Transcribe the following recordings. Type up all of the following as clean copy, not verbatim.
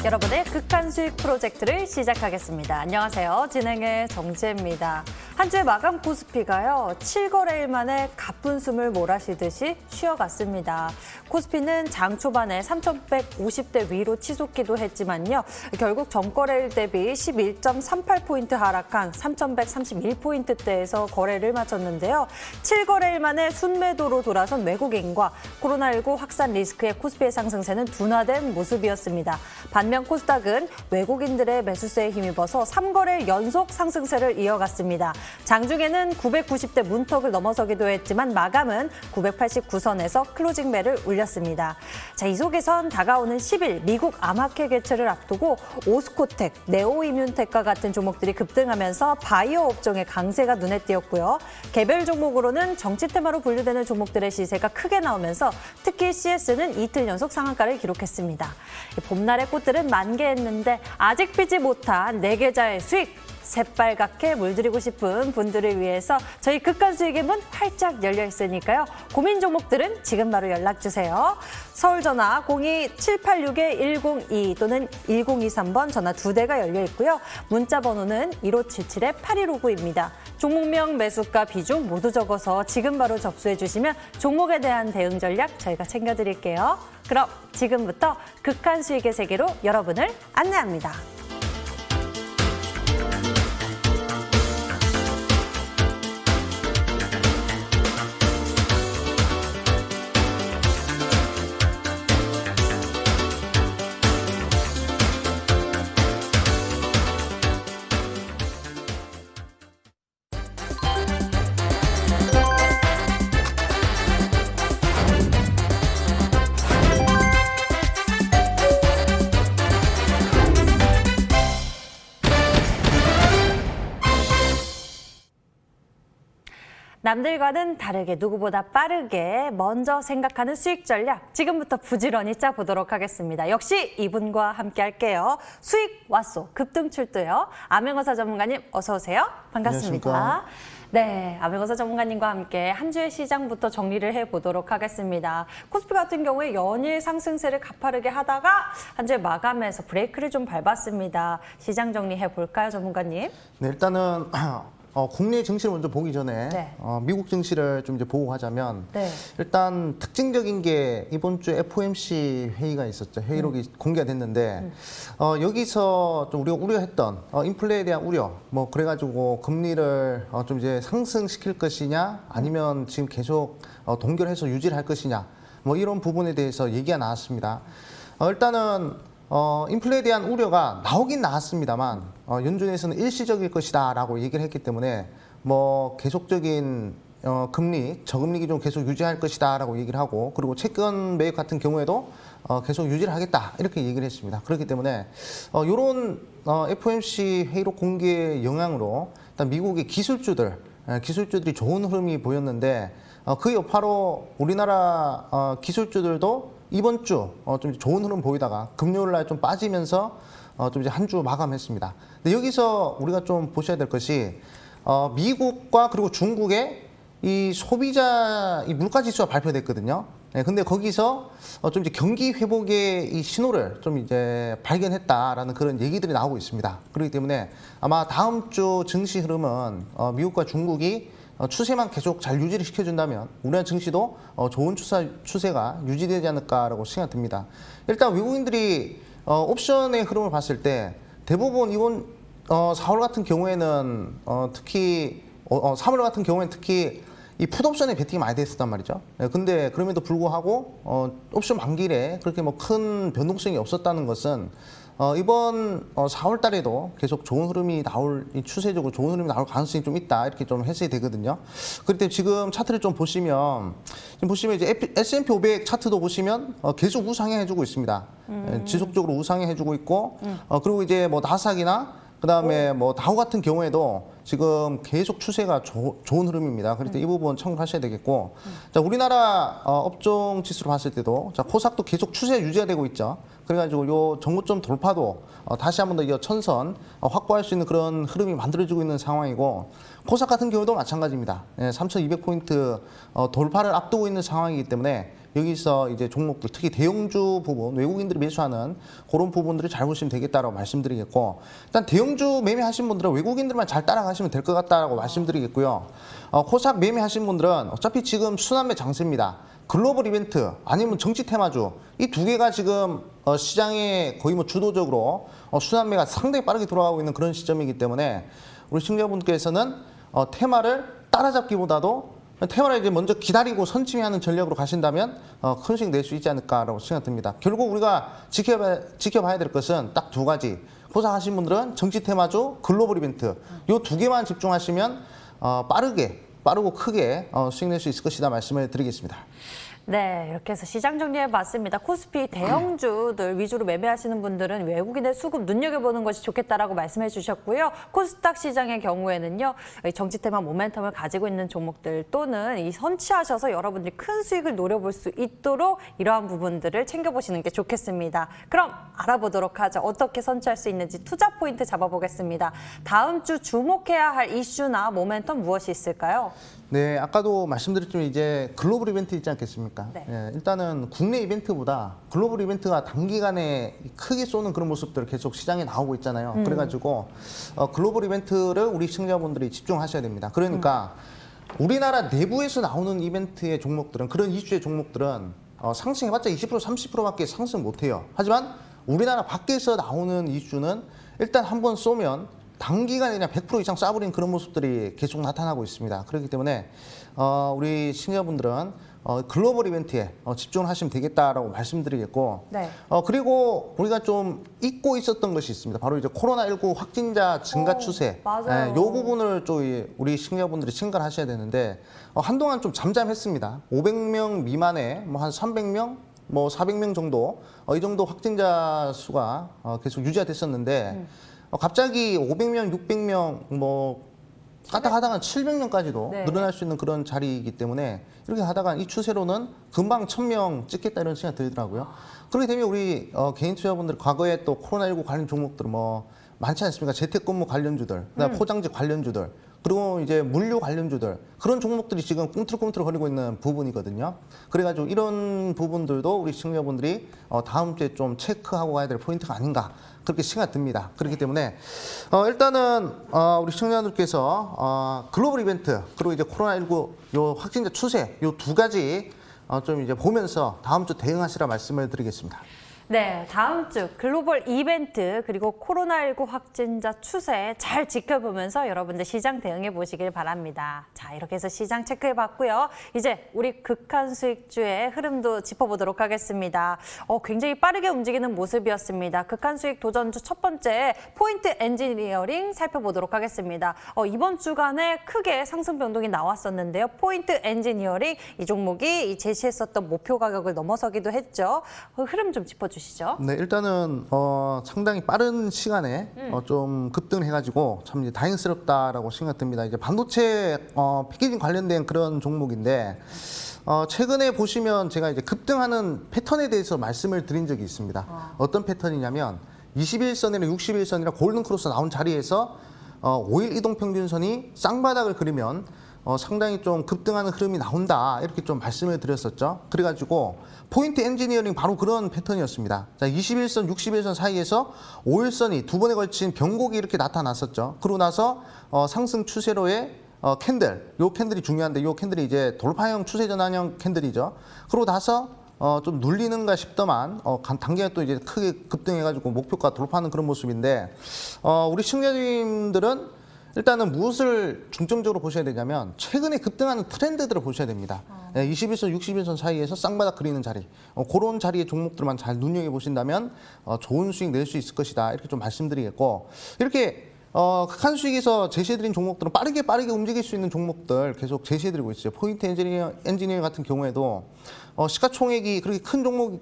여러분의 극한 수익 프로젝트를 시작하겠습니다. 안녕하세요. 진행의 정지혜입니다. 한 주의 마감 코스피가요. 7거래일 만에 가쁜 숨을 몰아쉬듯이 쉬어갔습니다. 코스피는 장 초반에 3,150대 위로 치솟기도 했지만요. 결국 전거래일 대비 11.38포인트 하락한 3,131포인트대에서 거래를 마쳤는데요. 7거래일 만에 순매도로 돌아선 외국인과 코로나19 확산 리스크의 코스피의 상승세는 둔화된 모습이었습니다. 반면 코스닥은 외국인들의 매수세에 힘입어서 3거래일 연속 상승세를 이어갔습니다. 장중에는 990대 문턱을 넘어서기도 했지만 마감은 989선에서 클로징 벨을 울렸습니다. 자, 이 속에선 다가오는 10일 미국 암학회 개최를 앞두고 오스코텍, 네오이뮨텍과 같은 종목들이 급등하면서 바이오 업종의 강세가 눈에 띄었고요. 개별 종목으로는 정치 테마로 분류되는 종목들의 시세가 크게 나오면서 특히 CS는 이틀 연속 상한가를 기록했습니다. 봄날의 꽃들은 만개했는데 아직 피지 못한 네 계좌의 수익! 새빨갛게 물들이고 싶은 분들을 위해서 저희 극한 수익의 문 활짝 열려 있으니까요. 고민 종목들은 지금 바로 연락주세요. 서울전화 02786-102 또는 1023번 전화 2대가 열려 있고요. 문자 번호는 1577-8159입니다. 종목명, 매수가, 비중 모두 적어서 지금 바로 접수해 주시면 종목에 대한 대응 전략 저희가 챙겨드릴게요. 그럼 지금부터 극한 수익의 세계로 여러분을 안내합니다. 남들과는 다르게 누구보다 빠르게 먼저 생각하는 수익 전략 지금부터 부지런히 짜보도록 하겠습니다. 역시 이분과 함께 할게요. 수익 왔소 급등 출두요. 암행어사 전문가님 어서 오세요. 반갑습니다. 안녕하십니까. 네, 암행어사 전문가님과 함께 한 주의 시장부터 정리를 해보도록 하겠습니다. 코스피 같은 경우에 연일 상승세를 가파르게 하다가 한 주의 마감에서 브레이크를 좀 밟았습니다. 시장 정리해 볼까요, 전문가님? 네, 일단은 국내 증시를 먼저 보기 전에 네. 미국 증시를 좀 이제 보고 하자면 네. 일단 특징적인 게 이번 주 FOMC 회의가 있었죠. 회의록이 공개가 됐는데 여기서 좀 우리가 우려했던 인플레에 대한 우려 뭐 그래가지고 금리를 좀 이제 상승시킬 것이냐 아니면 지금 계속 동결해서 유지를 할 것이냐 뭐 이런 부분에 대해서 얘기가 나왔습니다. 일단은 인플레에 대한 우려가 나오긴 나왔습니다만 연준에서는 일시적일 것이다 라고 얘기를 했기 때문에 뭐 계속적인 금리, 저금리 기준 계속 유지할 것이다 라고 얘기를 하고 그리고 채권 매입 같은 경우에도 계속 유지를 하겠다 이렇게 얘기를 했습니다. 그렇기 때문에 이런 FOMC 회의록 공개의 영향으로 일단 미국의 기술주들이 좋은 흐름이 보였는데 그 여파로 우리나라 기술주들도 이번 주 좀 좋은 흐름 보이다가 금요일 날 좀 빠지면서 좀 이제 한 주 마감했습니다. 근데 여기서 우리가 좀 보셔야 될 것이 미국과 그리고 중국의 이 소비자 이 물가 지수가 발표됐거든요. 네, 근데 거기서 좀 이제 경기 회복의 이 신호를 좀 이제 발견했다라는 그런 얘기들이 나오고 있습니다. 그렇기 때문에 아마 다음 주 증시 흐름은 미국과 중국이 추세만 계속 잘 유지를 시켜준다면 우리나라 증시도 좋은 추세가 유지되지 않을까라고 생각이 듭니다. 일단 외국인들이 옵션의 흐름을 봤을 때 대부분 이번 4월 같은 경우에는 특히 3월 같은 경우에는 특히 이 풋옵션에 베팅이 많이 됐었단 말이죠. 근데 그럼에도 불구하고 옵션 만기일에 그렇게 뭐 큰 변동성이 없었다는 것은 이번 4월 달에도 계속 좋은 흐름이 추세적으로 좋은 흐름이 나올 가능성이 좀 있다. 이렇게 좀 해석이 되거든요. 그럴 때 지금 차트를 좀 보시면, 이제 S&P 500 차트도 보시면 계속 우상향해주고 있습니다. 지속적으로 우상향해주고 있고, 그리고 이제 뭐 나스닥이나 그다음에 뭐 다우 같은 경우에도 지금 계속 추세가 좋은 흐름입니다. 그럴 때 이 부분 참고하셔야 되겠고, 자 우리나라 업종 지수로 봤을 때도 자 코스닥도 계속 추세 유지가 되고 있죠. 그래가지고 요 정고점 돌파도 다시 한 번 더 이 천선 확보할 수 있는 그런 흐름이 만들어지고 있는 상황이고, 코스닥 같은 경우도 마찬가지입니다. 3,200포인트 돌파를 앞두고 있는 상황이기 때문에 여기서 이제 종목들 특히 대형주 부분, 외국인들이 매수하는 그런 부분들을 잘 보시면 되겠다라고 말씀드리겠고, 일단 대형주 매매하신 분들은 외국인들만 잘 따라가시면 될 것 같다라고 말씀드리겠고요. 코스닥 매매하신 분들은 어차피 지금 순환매 장세입니다. 글로벌 이벤트 아니면 정치 테마주 이 두 개가 지금 시장에 거의 뭐 주도적으로 순환매가 상당히 빠르게 돌아가고 있는 그런 시점이기 때문에 우리 시청자분께서는 테마를 따라잡기보다도 테마를 이제 먼저 기다리고 선침해하는 전략으로 가신다면 큰 수익 낼 수 있지 않을까라고 생각됩니다. 결국 우리가 지켜봐야 될 것은 딱 두 가지. 코스닥 하신 분들은 정치 테마주, 글로벌 이벤트 이 두 개만 집중하시면 빠르고 크게 수익 낼 수 있을 것이다 말씀을 드리겠습니다. 네, 이렇게 해서 시장 정리해봤습니다. 코스피 대형주들 위주로 매매하시는 분들은 외국인의 수급 눈여겨보는 것이 좋겠다라고 말씀해 주셨고요. 코스닥 시장의 경우에는요, 정치 테마 모멘텀을 가지고 있는 종목들 또는 이 선취하셔서 여러분들이 큰 수익을 노려볼 수 있도록 이러한 부분들을 챙겨보시는 게 좋겠습니다. 그럼 알아보도록 하죠. 어떻게 선취할 수 있는지 투자 포인트 잡아보겠습니다. 다음 주 주목해야 할 이슈나 모멘텀 무엇이 있을까요? 네, 아까도 말씀드렸지만 이제 글로벌 이벤트 있지 않겠습니까? 네. 예, 일단은 국내 이벤트보다 글로벌 이벤트가 단기간에 크게 쏘는 그런 모습들 계속 시장에 나오고 있잖아요. 그래가지고 글로벌 이벤트를 우리 시청자분들이 집중하셔야 됩니다. 그러니까 우리나라 내부에서 나오는 이벤트의 종목들은 그런 이슈의 종목들은 상승해봤자 20% 30%밖에 상승 못해요. 하지만 우리나라 밖에서 나오는 이슈는 일단 한번 쏘면 단기간에 그냥 100% 이상 쏴버린 그런 모습들이 계속 나타나고 있습니다. 그렇기 때문에 우리 시청자분들은 글로벌 이벤트에 집중을 하시면 되겠다라고 말씀드리겠고, 네. 그리고 우리가 좀 잊고 있었던 것이 있습니다. 바로 이제 코로나19 확진자 증가 추세. 맞아요. 이 부분을 좀 우리 시청자분들이 생각을 하셔야 되는데 한동안 좀 잠잠했습니다. 500명 미만의 뭐 한 300명, 뭐 400명 정도 이 정도 확진자 수가 계속 유지가 됐었는데. 갑자기 500명, 600명, 뭐 하다가 700명까지도 네. 늘어날 수 있는 그런 자리이기 때문에 이렇게 하다가 이 추세로는 금방 1000명 찍겠다 이런 생각이 들더라고요. 그렇게 되면 우리 개인 투자분들 과거에 또 코로나19 관련 종목들 뭐 많지 않습니까? 재택근무 관련주들, 그다음에 포장지 관련주들, 그리고 이제 물류 관련주들 그런 종목들이 지금 꿈틀꿈틀 거리고 있는 부분이거든요. 그래가지고 이런 부분들도 우리 시청자분들이 다음 주에 좀 체크하고 가야 될 포인트가 아닌가 그렇게 생각이 듭니다. 그렇기 때문에 일단은 우리 시청자분들께서 글로벌 이벤트 그리고 이제 코로나19 요 확진자 추세 요 두 가지 좀 이제 보면서 다음 주 대응하시라 말씀을 드리겠습니다. 네, 다음 주 글로벌 이벤트 그리고 코로나19 확진자 추세 잘 지켜보면서 여러분들 시장 대응해 보시길 바랍니다. 자, 이렇게 해서 시장 체크해 봤고요. 이제 우리 극한 수익주의 흐름도 짚어보도록 하겠습니다. 굉장히 빠르게 움직이는 모습이었습니다. 극한 수익 도전주 첫 번째 포인트 엔지니어링 살펴보도록 하겠습니다. 이번 주간에 크게 상승 변동이 나왔었는데요. 포인트 엔지니어링 이 종목이 제시했었던 목표 가격을 넘어서기도 했죠. 흐름 좀 짚어주시죠. 네, 일단은 상당히 빠른 시간에 좀 급등을 해가지고 참 이제 다행스럽다라고 생각됩니다. 이제 반도체 패키징 관련된 그런 종목인데 최근에 보시면 제가 이제 급등하는 패턴에 대해서 말씀을 드린 적이 있습니다. 어떤 패턴이냐면 21선이나 61선이나 골든 크로스 나온 자리에서 5일 이동 평균선이 쌍바닥을 그리면 상당히 좀 급등하는 흐름이 나온다 이렇게 좀 말씀을 드렸었죠. 그래가지고 포인트 엔지니어링 바로 그런 패턴이었습니다. 자, 21선, 61선 사이에서 5일선이 두 번에 걸친 변곡이 이렇게 나타났었죠. 그러고 나서 상승 추세로의 캔들, 요 캔들이 중요한데 요 캔들이 이제 돌파형 추세 전환형 캔들이죠. 그러고 나서 좀 눌리는가 싶더만 단계가 또 이제 크게 급등해가지고 목표가 돌파하는 그런 모습인데 우리 시청자님들은 일단은 무엇을 중점적으로 보셔야 되냐면 최근에 급등하는 트렌드들을 보셔야 됩니다. 21선, 61선 사이에서 쌍바닥 그리는 자리 그런 자리의 종목들만 잘 눈여겨보신다면 좋은 수익 낼 수 있을 것이다 이렇게 좀 말씀드리겠고 이렇게 극한 수익에서 제시해드린 종목들은 빠르게 움직일 수 있는 종목들 계속 제시해드리고 있어요. 포인트 엔지니어 같은 경우에도 시가총액이 그렇게 큰 종목이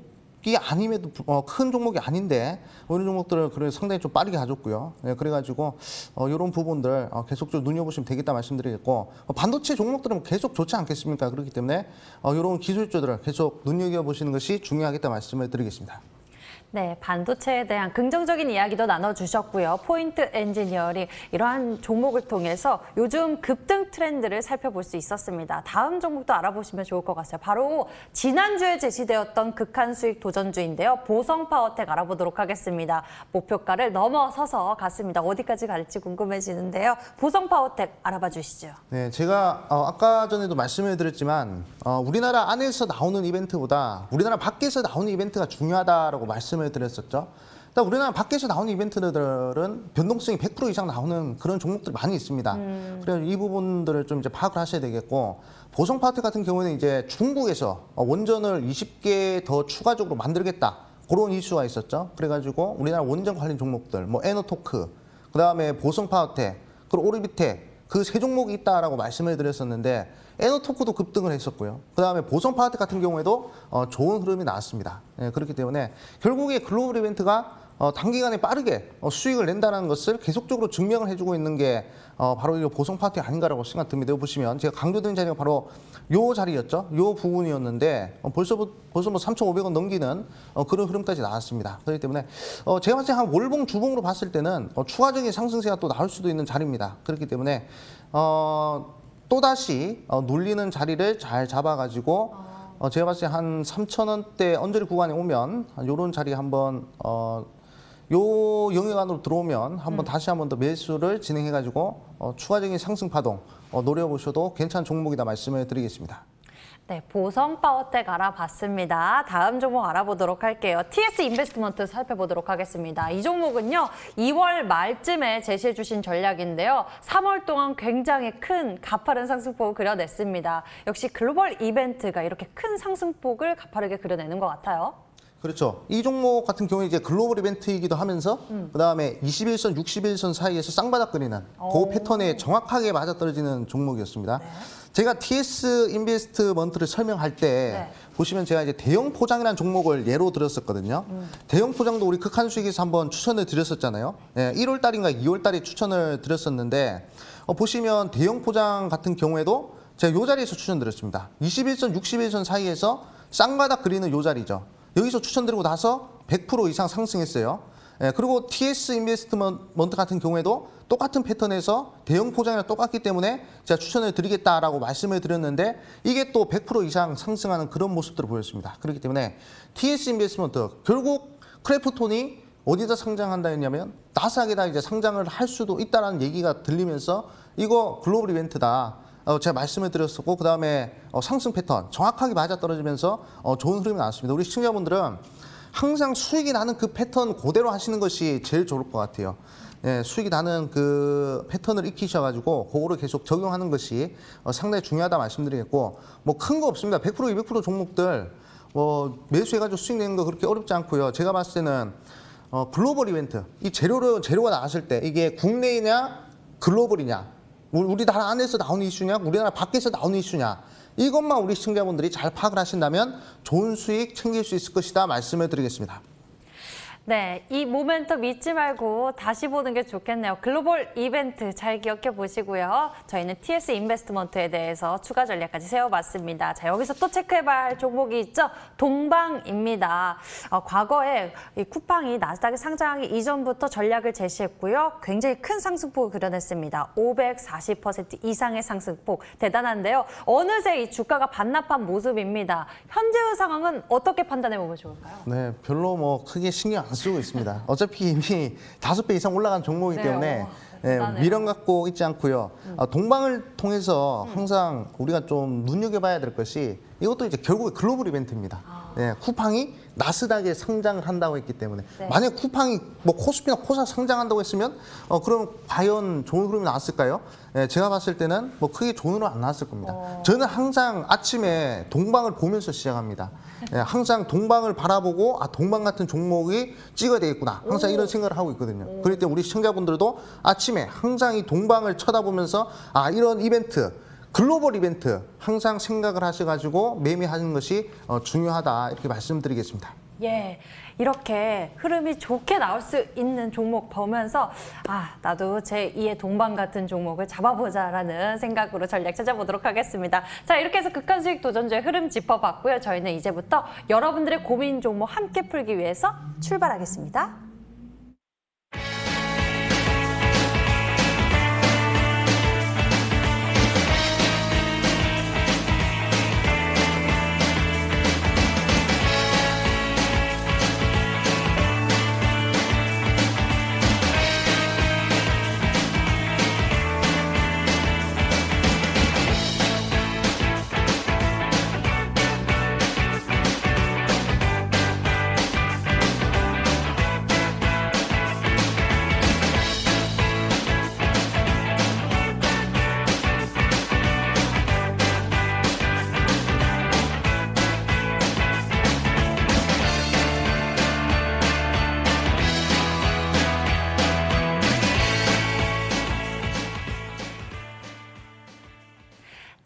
아님에도 큰 종목이 아닌데 이런 종목들을 그래 상당히 좀 빠르게 가졌고요. 네, 그래가지고 이런 부분들 계속적으로 눈여보시면 되겠다 말씀드리겠고 반도체 종목들은 계속 좋지 않겠습니까? 그렇기 때문에 이런 기술주들을 계속 눈여겨보시는 것이 중요하겠다 말씀을 드리겠습니다. 네, 반도체에 대한 긍정적인 이야기도 나눠주셨고요. 포인트 엔지니어링 이러한 종목을 통해서 요즘 급등 트렌드를 살펴볼 수 있었습니다. 다음 종목도 알아보시면 좋을 것 같아요. 바로 지난주에 제시되었던 극한 수익 도전주인데요. 보성파워텍 알아보도록 하겠습니다. 목표가를 넘어서서 갔습니다. 어디까지 갈지 궁금해지는데요. 보성파워텍 알아봐 주시죠. 네, 제가 아까 전에도 말씀을 드렸지만 우리나라 안에서 나오는 이벤트보다 우리나라 밖에서 나오는 이벤트가 중요하다라고 말씀을 드렸었죠. 일단 우리나라 밖에서 나오는 이벤트들은 변동성이 100% 이상 나오는 그런 종목들이 많이 있습니다. 그래서 이 부분들을 좀 이제 파악을 하셔야 되겠고, 보성파워텍 같은 경우는 이제 중국에서 원전을 20개 더 추가적으로 만들겠다, 그런 이슈가 있었죠. 그래가지고 우리나라 원전 관련 종목들, 뭐 에너토크, 그다음에 보성파워텍, 그리고 오르비텍, 그 세 종목이 있다라고 말씀을 드렸었는데, 에너토크도 급등을 했었고요. 그다음에 보성파워텍 같은 경우에도 좋은 흐름이 나왔습니다. 예, 그렇기 때문에 결국에 글로벌 이벤트가 단기간에 빠르게 수익을 낸다는 것을 계속적으로 증명을 해주고 있는 게 바로 이 보성파워텍 아닌가라고 생각됩니다. 여기 보시면 제가 강조드린 자리가 바로 요 자리였죠. 요 부분이었는데 벌써 뭐 3,500원 넘기는 그런 흐름까지 나왔습니다. 그렇기 때문에 제가 봤을 때 한 월봉, 주봉으로 봤을 때는 추가적인 상승세가 또 나올 수도 있는 자리입니다. 그렇기 때문에 또다시 눌리는 자리를 잘 잡아가지고 제가 봤을 때 한 3,000원대 언저리 구간에 오면 이런 자리 한번 요 영역 안으로 들어오면 한번 다시 한번 더 매수를 진행해가지고 추가적인 상승 파동 노려보셔도 괜찮은 종목이다 말씀을 드리겠습니다. 네, 보성파워텍 알아봤습니다. 다음 종목 알아보도록 할게요. TS 인베스트먼트 살펴보도록 하겠습니다. 이 종목은요, 2월 말쯤에 제시해 주신 전략인데요. 3월 동안 굉장히 큰 가파른 상승폭을 그려냈습니다. 역시 글로벌 이벤트가 이렇게 큰 상승폭을 가파르게 그려내는 것 같아요. 그렇죠. 이 종목 같은 경우에 이제 글로벌 이벤트이기도 하면서 그다음에 21선, 61선 사이에서 쌍바닥 그리는 그 패턴에 정확하게 맞아떨어지는 종목이었습니다. 네. 제가 TS 인베스트먼트를 설명할 때 보시면 제가 이제 대형 포장이라는 종목을 예로 들었었거든요. 대형 포장도 우리 극한 수익에서 한번 추천을 드렸었잖아요. 예, 1월 달인가 2월 달에 추천을 드렸었는데 보시면 대형 포장 같은 경우에도 제가 이 자리에서 추천드렸습니다. 21선, 61선 사이에서 쌍바닥 그리는 이 자리죠. 여기서 추천드리고 나서 100% 이상 상승했어요. 예, 그리고 TS 인베스트먼트 같은 경우에도 똑같은 패턴에서 대형 포장이랑 똑같기 때문에 제가 추천을 드리겠다라고 말씀을 드렸는데 이게 또 100% 이상 상승하는 그런 모습들을 보였습니다. 그렇기 때문에 TS 인베스트먼트 결국 크래프톤이 어디다 상장한다 했냐면 나스닥에다 이제 상장을 할 수도 있다라는 얘기가 들리면서 이거 글로벌 이벤트다. 제가 말씀을 드렸었고 그다음에 상승 패턴 정확하게 맞아떨어지면서 좋은 흐름이 나왔습니다. 우리 시청자분들은 항상 수익이 나는 그 패턴 그대로 하시는 것이 제일 좋을 것 같아요. 예, 수익이 나는 그 패턴을 익히셔가지고 그거를 계속 적용하는 것이 상당히 중요하다 말씀드리겠고 뭐 큰 거 없습니다. 100% 200% 종목들 매수해가지고 수익 내는 거 그렇게 어렵지 않고요. 제가 봤을 때는 글로벌 이벤트 이 재료가 나왔을 때 이게 국내냐 글로벌이냐 우리나라 안에서 나오는 이슈냐 우리나라 밖에서 나오는 이슈냐 이것만 우리 시청자분들이 잘 파악을 하신다면 좋은 수익 챙길 수 있을 것이다 말씀을 드리겠습니다. 네, 이 모멘텀 잊지 말고 다시 보는 게 좋겠네요. 글로벌 이벤트 잘 기억해 보시고요. 저희는 TS 인베스트먼트에 대해서 추가 전략까지 세워봤습니다. 자, 여기서 또 체크해봐야 할 종목이 있죠. 동방입니다. 과거에 이 쿠팡이 나스닥에 상장하기 이전부터 전략을 제시했고요. 굉장히 큰 상승폭을 그려냈습니다. 540% 이상의 상승폭 대단한데요. 어느새 이 주가가 반납한 모습입니다. 현재의 상황은 어떻게 판단해 보면 좋을까요? 네, 별로 뭐 크게 신경 안 쓰고 있습니다. 어차피 이미 5배 이상 올라간 종목이기 때문에 미련 갖고 있지 않고요. 동방을 통해서 항상 우리가 좀 눈여겨봐야 될 것이 이것도 이제 결국에 글로벌 이벤트입니다. 네, 쿠팡이 나스닥에 상장을 한다고 했기 때문에 만약 쿠팡이 뭐 코스피나 코스닥 상장한다고 했으면 그럼 과연 좋은 흐름이 나왔을까요? 네, 제가 봤을 때는 뭐 크게 좋은 흐름 안 나왔을 겁니다. 저는 항상 아침에 동방을 보면서 시작합니다. 네, 항상 동방을 바라보고 동방 같은 종목이 찍어야 되겠구나. 항상 이런 생각을 하고 있거든요. 그럴 때 우리 시청자분들도 아침에 항상 이 동방을 쳐다보면서 이런 이벤트 글로벌 이벤트 항상 생각을 하셔가지고 매매하는 것이 중요하다 이렇게 말씀드리겠습니다. 예, 이렇게 흐름이 좋게 나올 수 있는 종목 보면서 나도 제2의 동방 같은 종목을 잡아보자라는 생각으로 전략 찾아보도록 하겠습니다. 자, 이렇게 해서 극한 수익 도전주의 흐름 짚어봤고요. 저희는 이제부터 여러분들의 고민 종목 함께 풀기 위해서 출발하겠습니다.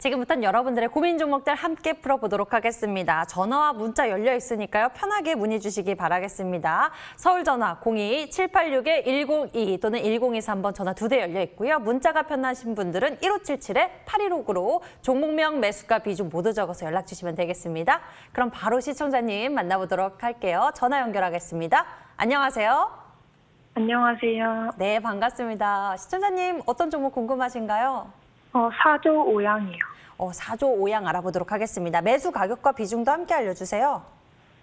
지금부터는 여러분들의 고민 종목들 함께 풀어보도록 하겠습니다. 전화와 문자 열려 있으니까요. 편하게 문의 주시기 바라겠습니다. 서울 전화 02-786-102 또는 1023번 전화 2대 열려 있고요. 문자가 편하신 분들은 1577-8159로 종목명, 매수가, 비중 모두 적어서 연락 주시면 되겠습니다. 그럼 바로 시청자님 만나보도록 할게요. 전화 연결하겠습니다. 안녕하세요. 안녕하세요. 네, 반갑습니다. 시청자님 어떤 종목 궁금하신가요? 사조 오양이요. 사조 오양 알아보도록 하겠습니다. 매수 가격과 비중도 함께 알려주세요.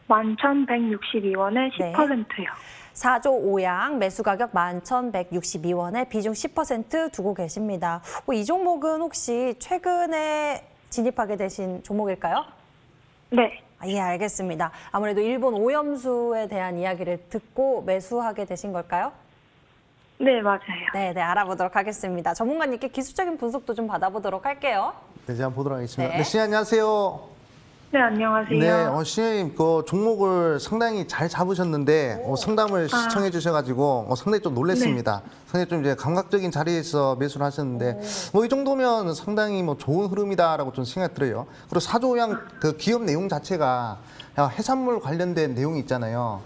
11,162원에 10%요. 사조 오양 매수 가격 11,162원에 비중 10% 두고 계십니다. 이 종목은 혹시 최근에 진입하게 되신 종목일까요? 네. 예, 알겠습니다. 아무래도 일본 오염수에 대한 이야기를 듣고 매수하게 되신 걸까요? 네, 맞아요. 네, 알아보도록 하겠습니다. 전문가님께 기술적인 분석도 좀 받아보도록 할게요. 네, 제가 보도록 하겠습니다. 네. 네, 신님 안녕하세요. 네, 안녕하세요. 네, 신님 그 종목을 상당히 잘 잡으셨는데 상담을 시청해 주셔가지고 상당히 좀 놀랐습니다. 상당히 좀 이제 감각적인 자리에서 매수를 하셨는데 이 정도면 상당히 좋은 흐름이다라고 좀 생각이 들어요. 그리고 사조양 그 기업 내용 자체가 해산물 관련된 내용이 있잖아요.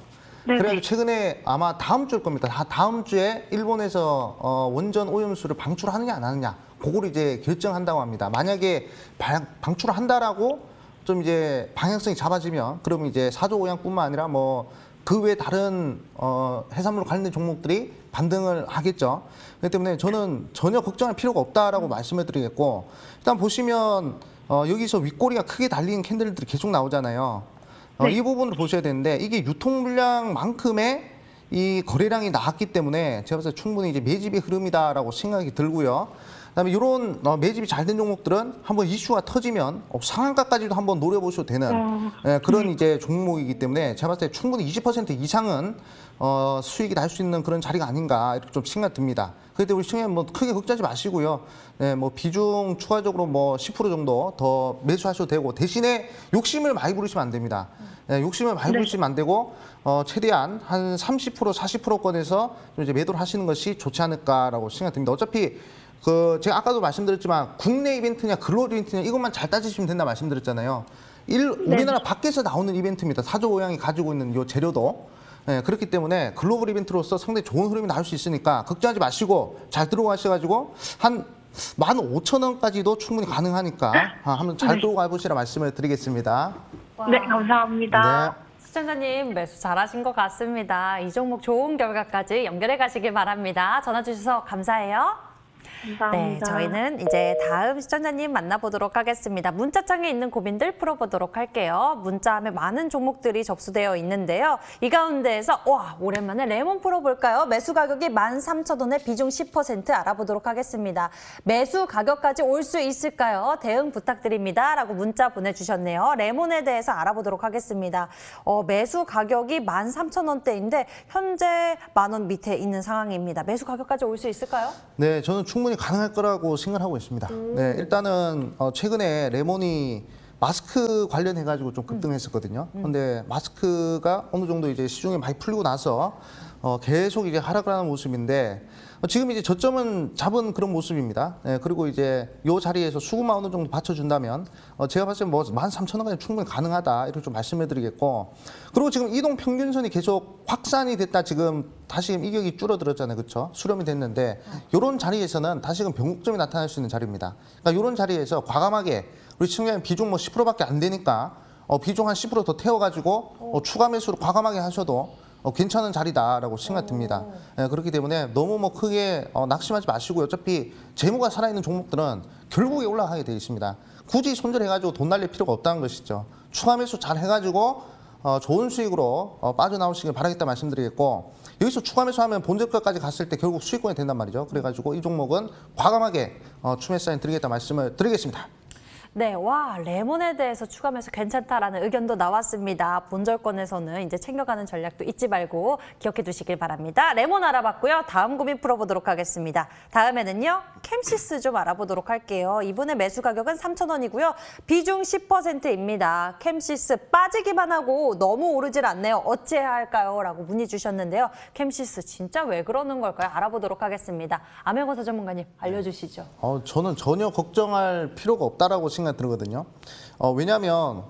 네네. 그래서 최근에 아마 다음 주일 겁니다. 다음 주에 일본에서 원전 오염수를 방출하느냐 안 하느냐 그걸 이제 결정한다고 합니다. 만약에 방출을 한다라고 좀 이제 방향성이 잡아지면 그러면 이제 사조 오양뿐만 아니라 그 외 다른 해산물 관련된 종목들이 반등을 하겠죠. 그렇기 때문에 저는 전혀 걱정할 필요가 없다라고 말씀을 드리겠고 일단 보시면 여기서 윗꼬리가 크게 달린 캔들들이 계속 나오잖아요. 네. 이 부분을 보셔야 되는데 이게 유통 물량만큼의 이 거래량이 나왔기 때문에 제가 봤을 때 충분히 이제 매집의 흐름이다라고 생각이 들고요. 그다음에 이런 매집이 잘 된 종목들은 한번 이슈가 터지면 상한가까지도 한번 노려보셔도 되는 그런 이제 종목이기 때문에 제가 봤을 때 충분히 20% 이상은 수익이 날 수 있는 그런 자리가 아닌가 이렇게 좀 생각이 듭니다. 그렇기 때문에 우리 시청자님 크게 걱정하지 마시고요. 네, 비중 추가적으로 10% 정도 더 매수하셔도 되고 대신에 욕심을 많이 부리시면 안 됩니다. 네, 욕심을 많이 부리시면 안 되고 최대한 한 30% 40%권에서 좀 이제 매도를 하시는 것이 좋지 않을까라고 생각이 듭니다. 어차피 제가 아까도 말씀드렸지만 국내 이벤트냐 글로벌 이벤트냐 이것만 잘 따지시면 된다 말씀드렸잖아요. 우리나라 밖에서 나오는 이벤트입니다. 사조 오양이 가지고 있는 이 재료도. 네, 그렇기 때문에 글로벌 이벤트로서 상당히 좋은 흐름이 나올 수 있으니까 걱정하지 마시고 잘 들어가셔가지고 한 15,000원까지도 충분히 가능하니까 한번 잘 들어가 보시라 말씀을 드리겠습니다. 네, 감사합니다. 네. 시청자님 매수 잘하신 것 같습니다. 이 종목 좋은 결과까지 연결해 가시길 바랍니다. 전화 주셔서 감사해요. 네, 감사합니다. 저희는 이제 다음 시청자님 만나보도록 하겠습니다. 문자창에 있는 고민들 풀어보도록 할게요. 문자함에 많은 종목들이 접수되어 있는데요. 이 가운데에서 오랜만에 레몬 풀어볼까요? 매수 가격이 13,000원에 비중 10% 알아보도록 하겠습니다. 매수 가격까지 올 수 있을까요? 대응 부탁드립니다. 라고 문자 보내주셨네요. 레몬에 대해서 알아보도록 하겠습니다. 매수 가격이 13,000원대인데 현재 10,000원 밑에 있는 상황입니다. 매수 가격까지 올 수 있을까요? 네, 저는 충분히 가능할 거라고 생각하고 있습니다. 네, 일단은 최근에 레몬이 마스크 관련해가지고 좀 급등했었거든요. 근데 마스크가 어느 정도 이제 시중에 많이 풀리고 나서 계속 이제 하락을 하는 모습인데 지금 이제 저점은 잡은 그런 모습입니다. 예, 그리고 이제 요 자리에서 수급만 어느 정도 받쳐준다면 제가 봤을 때 뭐 13,000원까지 충분히 가능하다 이렇게 좀 말씀해드리겠고 그리고 지금 이동 평균선이 계속 확산이 됐다 지금 다시금 이격이 줄어들었잖아요, 그렇죠? 수렴이 됐는데 이런 자리에서는 다시금 변곡점이 나타날 수 있는 자리입니다. 그러니까 이런 자리에서 과감하게 우리 시청자님 비중 뭐 10%밖에 안 되니까 비중 한 10% 더 태워가지고 추가 매수를 과감하게 하셔도 괜찮은 자리다라고 생각 듭니다. 예, 그렇기 때문에 너무 뭐 크게 낙심하지 마시고요. 어차피 재무가 살아있는 종목들은 결국에 올라가게 되어 있습니다. 굳이 손절해가지고 돈 날릴 필요가 없다는 것이죠. 추가 매수 잘 해가지고 좋은 수익으로 빠져나오시길 바라겠다 말씀드리겠고 여기서 추가 매수하면 본저가까지 갔을 때 결국 수익권이 된단 말이죠. 그래가지고 이 종목은 과감하게 추매 사인 드리겠다 말씀을 드리겠습니다. 네, 와, 레몬에 대해서 추가 매수 괜찮다라는 의견도 나왔습니다. 본절권에서는 이제 챙겨가는 전략도 잊지 말고 기억해 두시길 바랍니다. 레몬 알아봤고요. 다음 고민 풀어보도록 하겠습니다. 다음에는요, 캠시스 좀 알아보도록 할게요. 이분의 매수 가격은 3,000원이고요. 비중 10%입니다. 캠시스 빠지기만 하고 너무 오르질 않네요. 어찌해야 할까요? 라고 문의 주셨는데요. 캠시스 진짜 왜 그러는 걸까요? 알아보도록 하겠습니다. 암행어사 전문가님 알려주시죠. 저는 전혀 걱정할 필요가 없다라고 생각 들거든요. 왜냐하면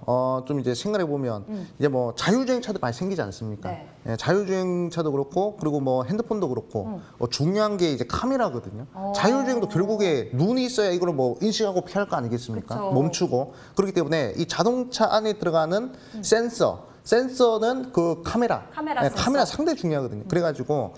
좀 이제 생각해 보면 이제 뭐 자율주행차도 많이 생기지 않습니까? 네. 예, 자율주행차도 그렇고 그리고 뭐 핸드폰도 그렇고 중요한 게 이제 카메라거든요. 자율주행도 결국에 눈이 있어야 이걸 뭐 인식하고 피할 거 아니겠습니까? 그쵸. 멈추고 그렇기 때문에 이 자동차 안에 들어가는 센서는 그 카메라 센서. 카메라 상당히 중요하거든요. 그래가지고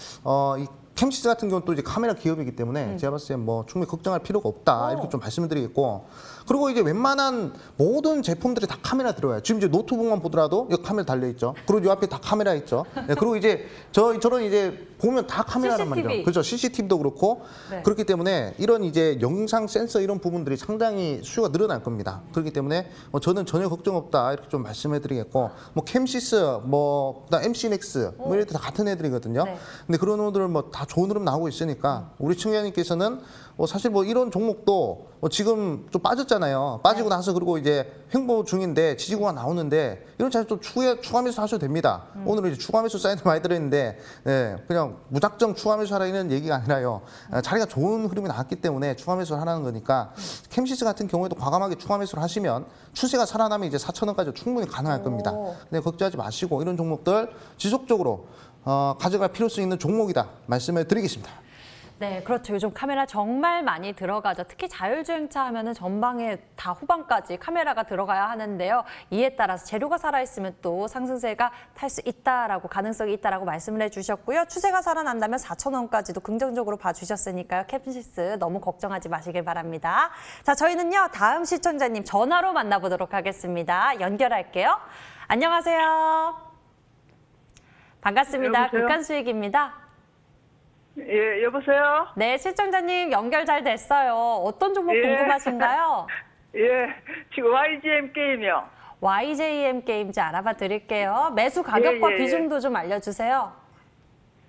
이 캠시스 같은 경우는 또 이제 카메라 기업이기 때문에 제가 봤을 때 뭐 충분히 걱정할 필요가 없다 이렇게 좀 말씀을 드리겠고 그리고 이제 웬만한 모든 제품들이 다 카메라 들어가요. 지금 이제 노트북만 보더라도 여기 카메라 달려 있죠. 그리고 이 앞에 다 카메라 있죠. 네, 그리고 이제 저런 이제 보면 다 카메라란 CCTV. 말이죠. 그렇죠. CCTV도 그렇고 네. 그렇기 때문에 이런 이제 영상 센서 이런 부분들이 상당히 수요가 늘어날 겁니다. 그렇기 때문에 저는 전혀 걱정 없다 이렇게 좀 말씀해드리겠고 뭐 캠시스 뭐 그다음 MC넥스 뭐 이런 다 같은 애들이거든요. 네. 근데 그런 애들 뭐 다 좋은 흐름 나오고 있으니까 우리 청년님께서는 사실 뭐 이런 종목도 지금 좀 빠졌잖아요. 빠지고 나서 그리고 이제 횡보 중인데 지지구가 나오는데 이런 차례 좀 추가 매수 하셔도 됩니다. 오늘은 이제 추가 매수 사인을 많이 들어있는데 그냥 무작정 추가 매수 하라는 얘기가 아니라요. 자리가 좋은 흐름이 나왔기 때문에 추가 매수를 하라는 거니까 캠시스 같은 경우에도 과감하게 추가 매수를 하시면 추세가 살아나면 이제 4,000원까지 충분히 가능할 겁니다. 근데 걱정하지 마시고 이런 종목들 지속적으로 가져갈 필요성 있는 종목이다 말씀을 드리겠습니다. 네, 그렇죠. 요즘 카메라 정말 많이 들어가죠. 특히 자율주행차 하면은 전방에 다 후방까지 카메라가 들어가야 하는데요. 이에 따라서 재료가 살아있으면 또 상승세가 탈 수 있다라고 가능성이 있다라고 말씀을 해주셨고요. 추세가 살아난다면 4,000원까지도 긍정적으로 봐주셨으니까요. 캠시스 너무 걱정하지 마시길 바랍니다. 자, 저희는요 다음 시청자님 전화로 만나보도록 하겠습니다. 연결할게요. 안녕하세요. 반갑습니다. 여보세요? 극한수익입니다. 예, 여보세요? 네, 시청자님 연결 잘 됐어요. 어떤 종목 예. 궁금하신가요? 예, 지금 YGM 게임이요. YJM 게임즈 알아봐 드릴게요. 매수 가격과 예, 예. 비중도 좀 알려주세요.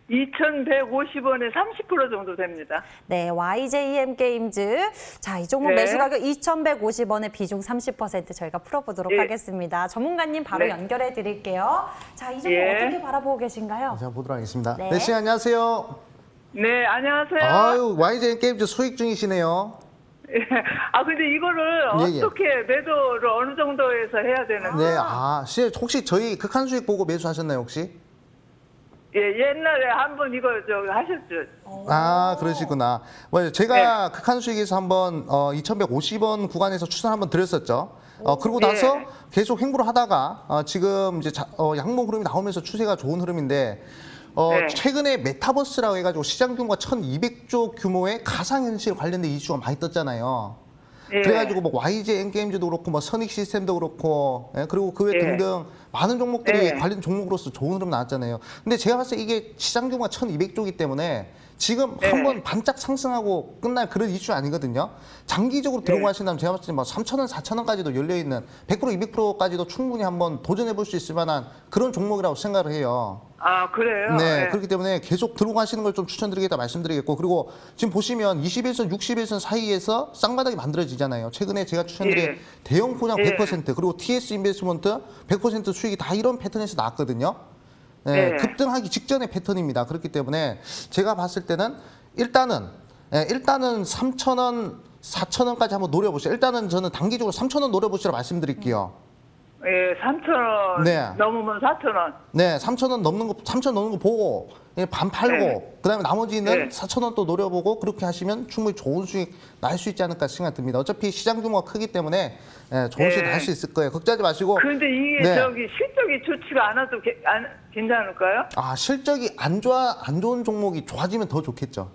2,150원에 30% 정도 됩니다. 네, YJM 게임즈. 자, 이 종목 네. 매수 가격 2,150원에 비중 30% 저희가 풀어보도록 예. 하겠습니다. 전문가님 바로 네. 연결해 드릴게요. 자, 이 종목 예. 어떻게 바라보고 계신가요? 제가 보도록 하겠습니다. 네. 네, 씨 안녕하세요. 네, 안녕하세요. 아유, YJ 게임즈 수익 중이시네요. 예. 근데 이거를 예, 예. 어떻게 매도를 어느 정도에서 해야 되는지. 네, 씨 혹시 저희 극한 수익 보고 매수하셨나요, 혹시? 예, 옛날에 한번 이거 하셨죠. 그러시구나. 제가 극한 수익에서 한번 2,150원 구간에서 추천 한번 드렸었죠. 그러고 나서 예. 계속 횡보를 하다가 지금 이제 양봉 흐름이 나오면서 추세가 좋은 흐름인데 네. 최근에 메타버스라고 해가지고 시장 규모가 1,200조 규모의 가상현실 관련된 이슈가 많이 떴잖아요. 예. 그래가지고 뭐 YG 엔게임즈도 그렇고 뭐 선익 시스템도 그렇고 그리고 그 외 예. 등등 많은 종목들이 예. 관련 종목으로서 좋은 흐름 나왔잖아요. 근데 제가 봤을 때 이게 시장 규모가 1,200조이기 때문에 지금 네. 한번 반짝 상승하고 끝날 그런 이슈 아니거든요. 장기적으로 들고 네. 가신다면 제가 봤을 때 뭐 3,000원, 4,000원까지도 열려있는 100%, 200%까지도 충분히 한번 도전해 볼 수 있을 만한 그런 종목이라고 생각을 해요. 아, 그래요? 네, 네. 그렇기 때문에 계속 들고 가시는 걸 좀 추천드리겠다 말씀드리겠고, 그리고 지금 보시면 21선, 61선 사이에서 쌍바닥이 만들어지잖아요. 최근에 제가 추천드린 예. 대형 포장 예. 100%, 그리고 TS 인베스트먼트 100% 수익이 다 이런 패턴에서 나왔거든요. 네, 예. 급등하기 직전의 패턴입니다. 그렇기 때문에 제가 봤을 때는 일단은 3,000원, 4,000원까지 한번 노려보시죠. 일단은 저는 단기적으로 3,000원 노려보시라고 말씀드릴게요. 예, 3,000원 네. 넘으면 4,000원. 네, 3,000원 넘는 거 보고 반 팔고 네. 그다음에 나머지는 네. 4,000원 또 노려보고 그렇게 하시면 충분히 좋은 수익 날 수 있지 않을까 생각 듭니다. 어차피 시장 규모가 크기 때문에 좋은 수익 네. 날 수 있을 거예요. 걱정하지 마시고. 그런데 이게 네. 저기 실적이 좋지가 않아도 괜찮을까요? 아, 실적이 안 좋은 종목이 좋아지면 더 좋겠죠.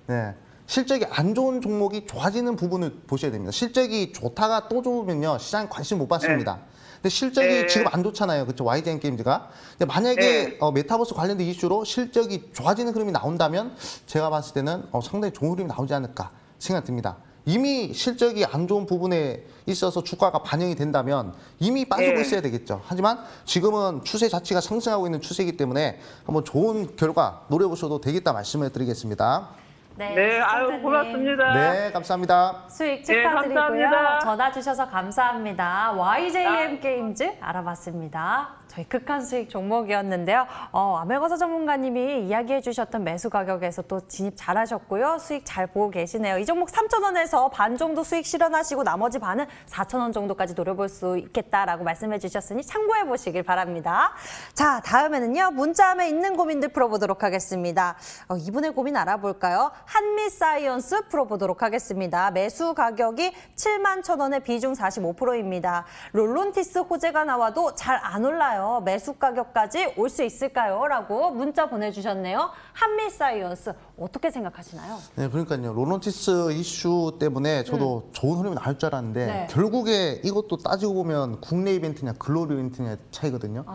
네. 실적이 안 좋은 종목이 좋아지는 부분을 보셔야 됩니다. 실적이 좋다가 또 좋으면요, 시장에 관심 못 받습니다. 근데 실적이 네. 지금 안 좋잖아요. 그렇죠? YGN 게임즈가. 근데 만약에 네. 메타버스 관련된 이슈로 실적이 좋아지는 흐름이 나온다면 제가 봤을 때는 상당히 좋은 흐름이 나오지 않을까 생각 듭니다. 이미 실적이 안 좋은 부분에 있어서 주가가 반영이 된다면 이미 빠지고 네. 있어야 되겠죠. 하지만 지금은 추세 자체가 상승하고 있는 추세이기 때문에 한번 좋은 결과 노려보셔도 되겠다 말씀을 드리겠습니다. 네, 아유, 시청자님. 고맙습니다. 네, 감사합니다. 수익 네, 축하드리고요. 감사합니다. 전화 주셔서 감사합니다. YJM 게임즈 알아봤습니다. 저희 극한 수익 종목이었는데요. 아메거서 전문가님이 이야기해 주셨던 매수 가격에서 또 진입 잘하셨고요. 수익 잘 보고 계시네요. 이 종목 3,000원에서 반 정도 수익 실현하시고 나머지 반은 4,000원 정도까지 노려볼 수 있겠다라고 말씀해 주셨으니 참고해 보시길 바랍니다. 자, 다음에는요. 문자함에 있는 고민들 풀어보도록 하겠습니다. 이분의 고민 알아볼까요? 한미사이언스 풀어보도록 하겠습니다. 매수 가격이 71,000원에 비중 45%입니다. 롤론티스 호재가 나와도 잘 안 올라요. 매수 가격까지 올 수 있을까요? 라고 문자 보내주셨네요. 한미사이언스 어떻게 생각하시나요? 네, 그러니까요. 롤론티스 이슈 때문에 저도 좋은 흐름이 나올 줄 알았는데 네. 결국에 이것도 따지고 보면 국내 이벤트냐 글로벌 이벤트냐 차이거든요.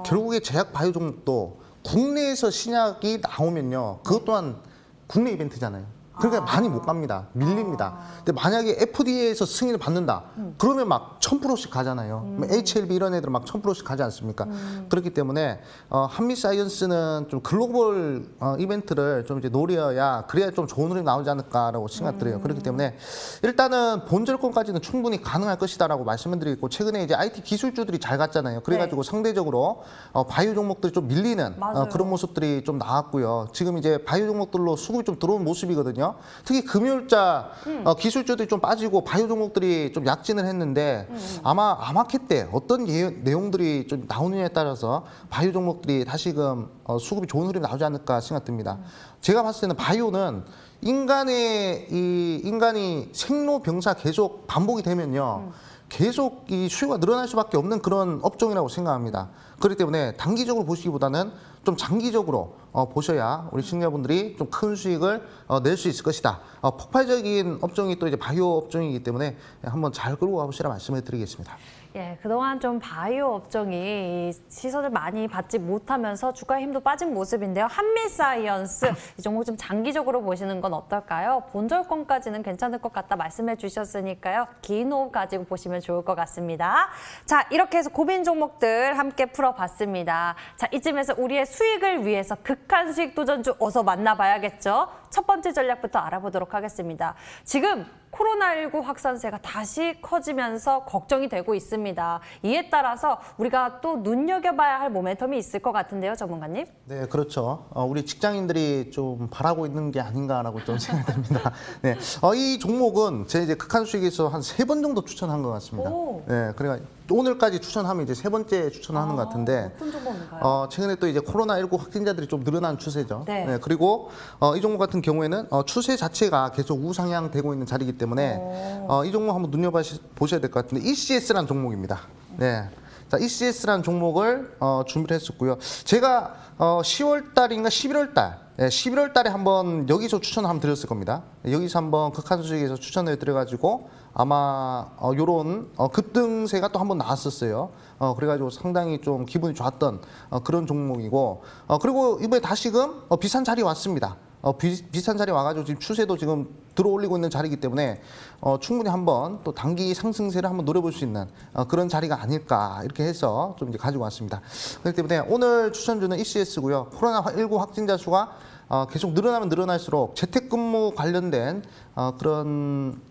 결국에 제약 바이오 종목도 국내에서 신약이 나오면요. 그것 또한 국내 이벤트잖아요. 그러니까 많이 못 갑니다. 밀립니다. 근데 만약에 FDA에서 승인을 받는다. 그러면 막 1000%씩 가잖아요. HLB 이런 애들은 막 1000%씩 가지 않습니까? 그렇기 때문에 한미사이언스는 좀 글로벌 이벤트를 좀 이제 노려야 그래야 좀 좋은 흐름이 나오지 않을까라고 생각드려요. 그렇기 때문에 일단은 본절권까지는 충분히 가능할 것이다라고 말씀을 드리고 최근에 이제 IT 기술주들이 잘 갔잖아요. 그래가지고 상대적으로 바이오 종목들이 좀 밀리는 맞아요. 그런 모습들이 좀 나왔고요. 지금 이제 바이오 종목들로 수급이 좀 들어온 모습이거든요. 특히 금요일자 기술주들이 좀 빠지고 바이오 종목들이 좀 약진을 했는데 아마 아마켓 때 어떤 내용들이 좀 나오느냐에 따라서 바이오 종목들이 다시금 수급이 좋은 흐름이 나오지 않을까 생각됩니다. 제가 봤을 때는 바이오는 인간이 생로병사 계속 반복이 되면요. 계속 이 수요가 늘어날 수밖에 없는 그런 업종이라고 생각합니다. 그렇기 때문에 단기적으로 보시기보다는 좀 장기적으로 보셔야 우리 시청자분들이 좀 큰 수익을 낼 수 있을 것이다. 폭발적인 업종이 또 이제 바이오 업종이기 때문에 한번 잘 끌고 가보시라 말씀을 드리겠습니다. 예, 그동안 좀 바이오 업종이 시선을 많이 받지 못하면서 주가의 힘도 빠진 모습인데요. 한미사이언스 이 종목 좀 장기적으로 보시는 건 어떨까요? 본절권까지는 괜찮을 것 같다 말씀해 주셨으니까요. 긴 호흡 가지고 보시면 좋을 것 같습니다. 자, 이렇게 해서 고민 종목들 함께 풀어봤습니다. 자, 이쯤에서 우리의 수익을 위해서 극한 수익 도전주 어서 만나봐야겠죠. 첫 번째 전략부터 알아보도록 하겠습니다. 지금 코로나19 확산세가 다시 커지면서 걱정이 되고 있습니다. 이에 따라서 우리가 또 눈여겨봐야 할 모멘텀이 있을 것 같은데요, 전문가님? 네, 그렇죠. 우리 직장인들이 좀 바라고 있는 게 아닌가라고 좀 생각됩니다. 네, 이 종목은 제 이제 극한 수익에서 한 3번 정도 추천한 것 같습니다. 오. 네, 그러니까 오늘까지 추천하면 이제 3번째 추천하는 것 같은데. 어떤 종목인가요? 최근에 또 이제 코로나19 확진자들이 좀 늘어난 추세죠. 네. 그리고 이 종목 같은 경우에는 추세 자체가 계속 우상향되고 있는 자리이기 때문에 이 종목 한번 눈여보셔야 될 것 같은데 ECS라는 종목입니다. 네. 자, ECS라는 종목을 준비를 했었고요. 제가 10월 달인가 11월 달, 11월 달에 한번 여기서 추천을 한번 드렸을 겁니다. 여기서 한번 극한 수익에서 추천을 드려가지고 아마 요런 급등세가 또 한번 나왔었어요. 그래가지고 상당히 좀 기분이 좋았던 그런 종목이고 그리고 이번에 다시금 비싼 자리에 왔습니다. 비슷한 자리에 와가지고 지금 추세도 지금 들어올리고 있는 자리이기 때문에 충분히 한번 또 단기 상승세를 한번 노려볼 수 있는 그런 자리가 아닐까 이렇게 해서 좀 이제 가지고 왔습니다. 그렇기 때문에 오늘 추천주는 ECS고요. 코로나19 확진자 수가 계속 늘어나면 늘어날수록 재택근무 관련된 그런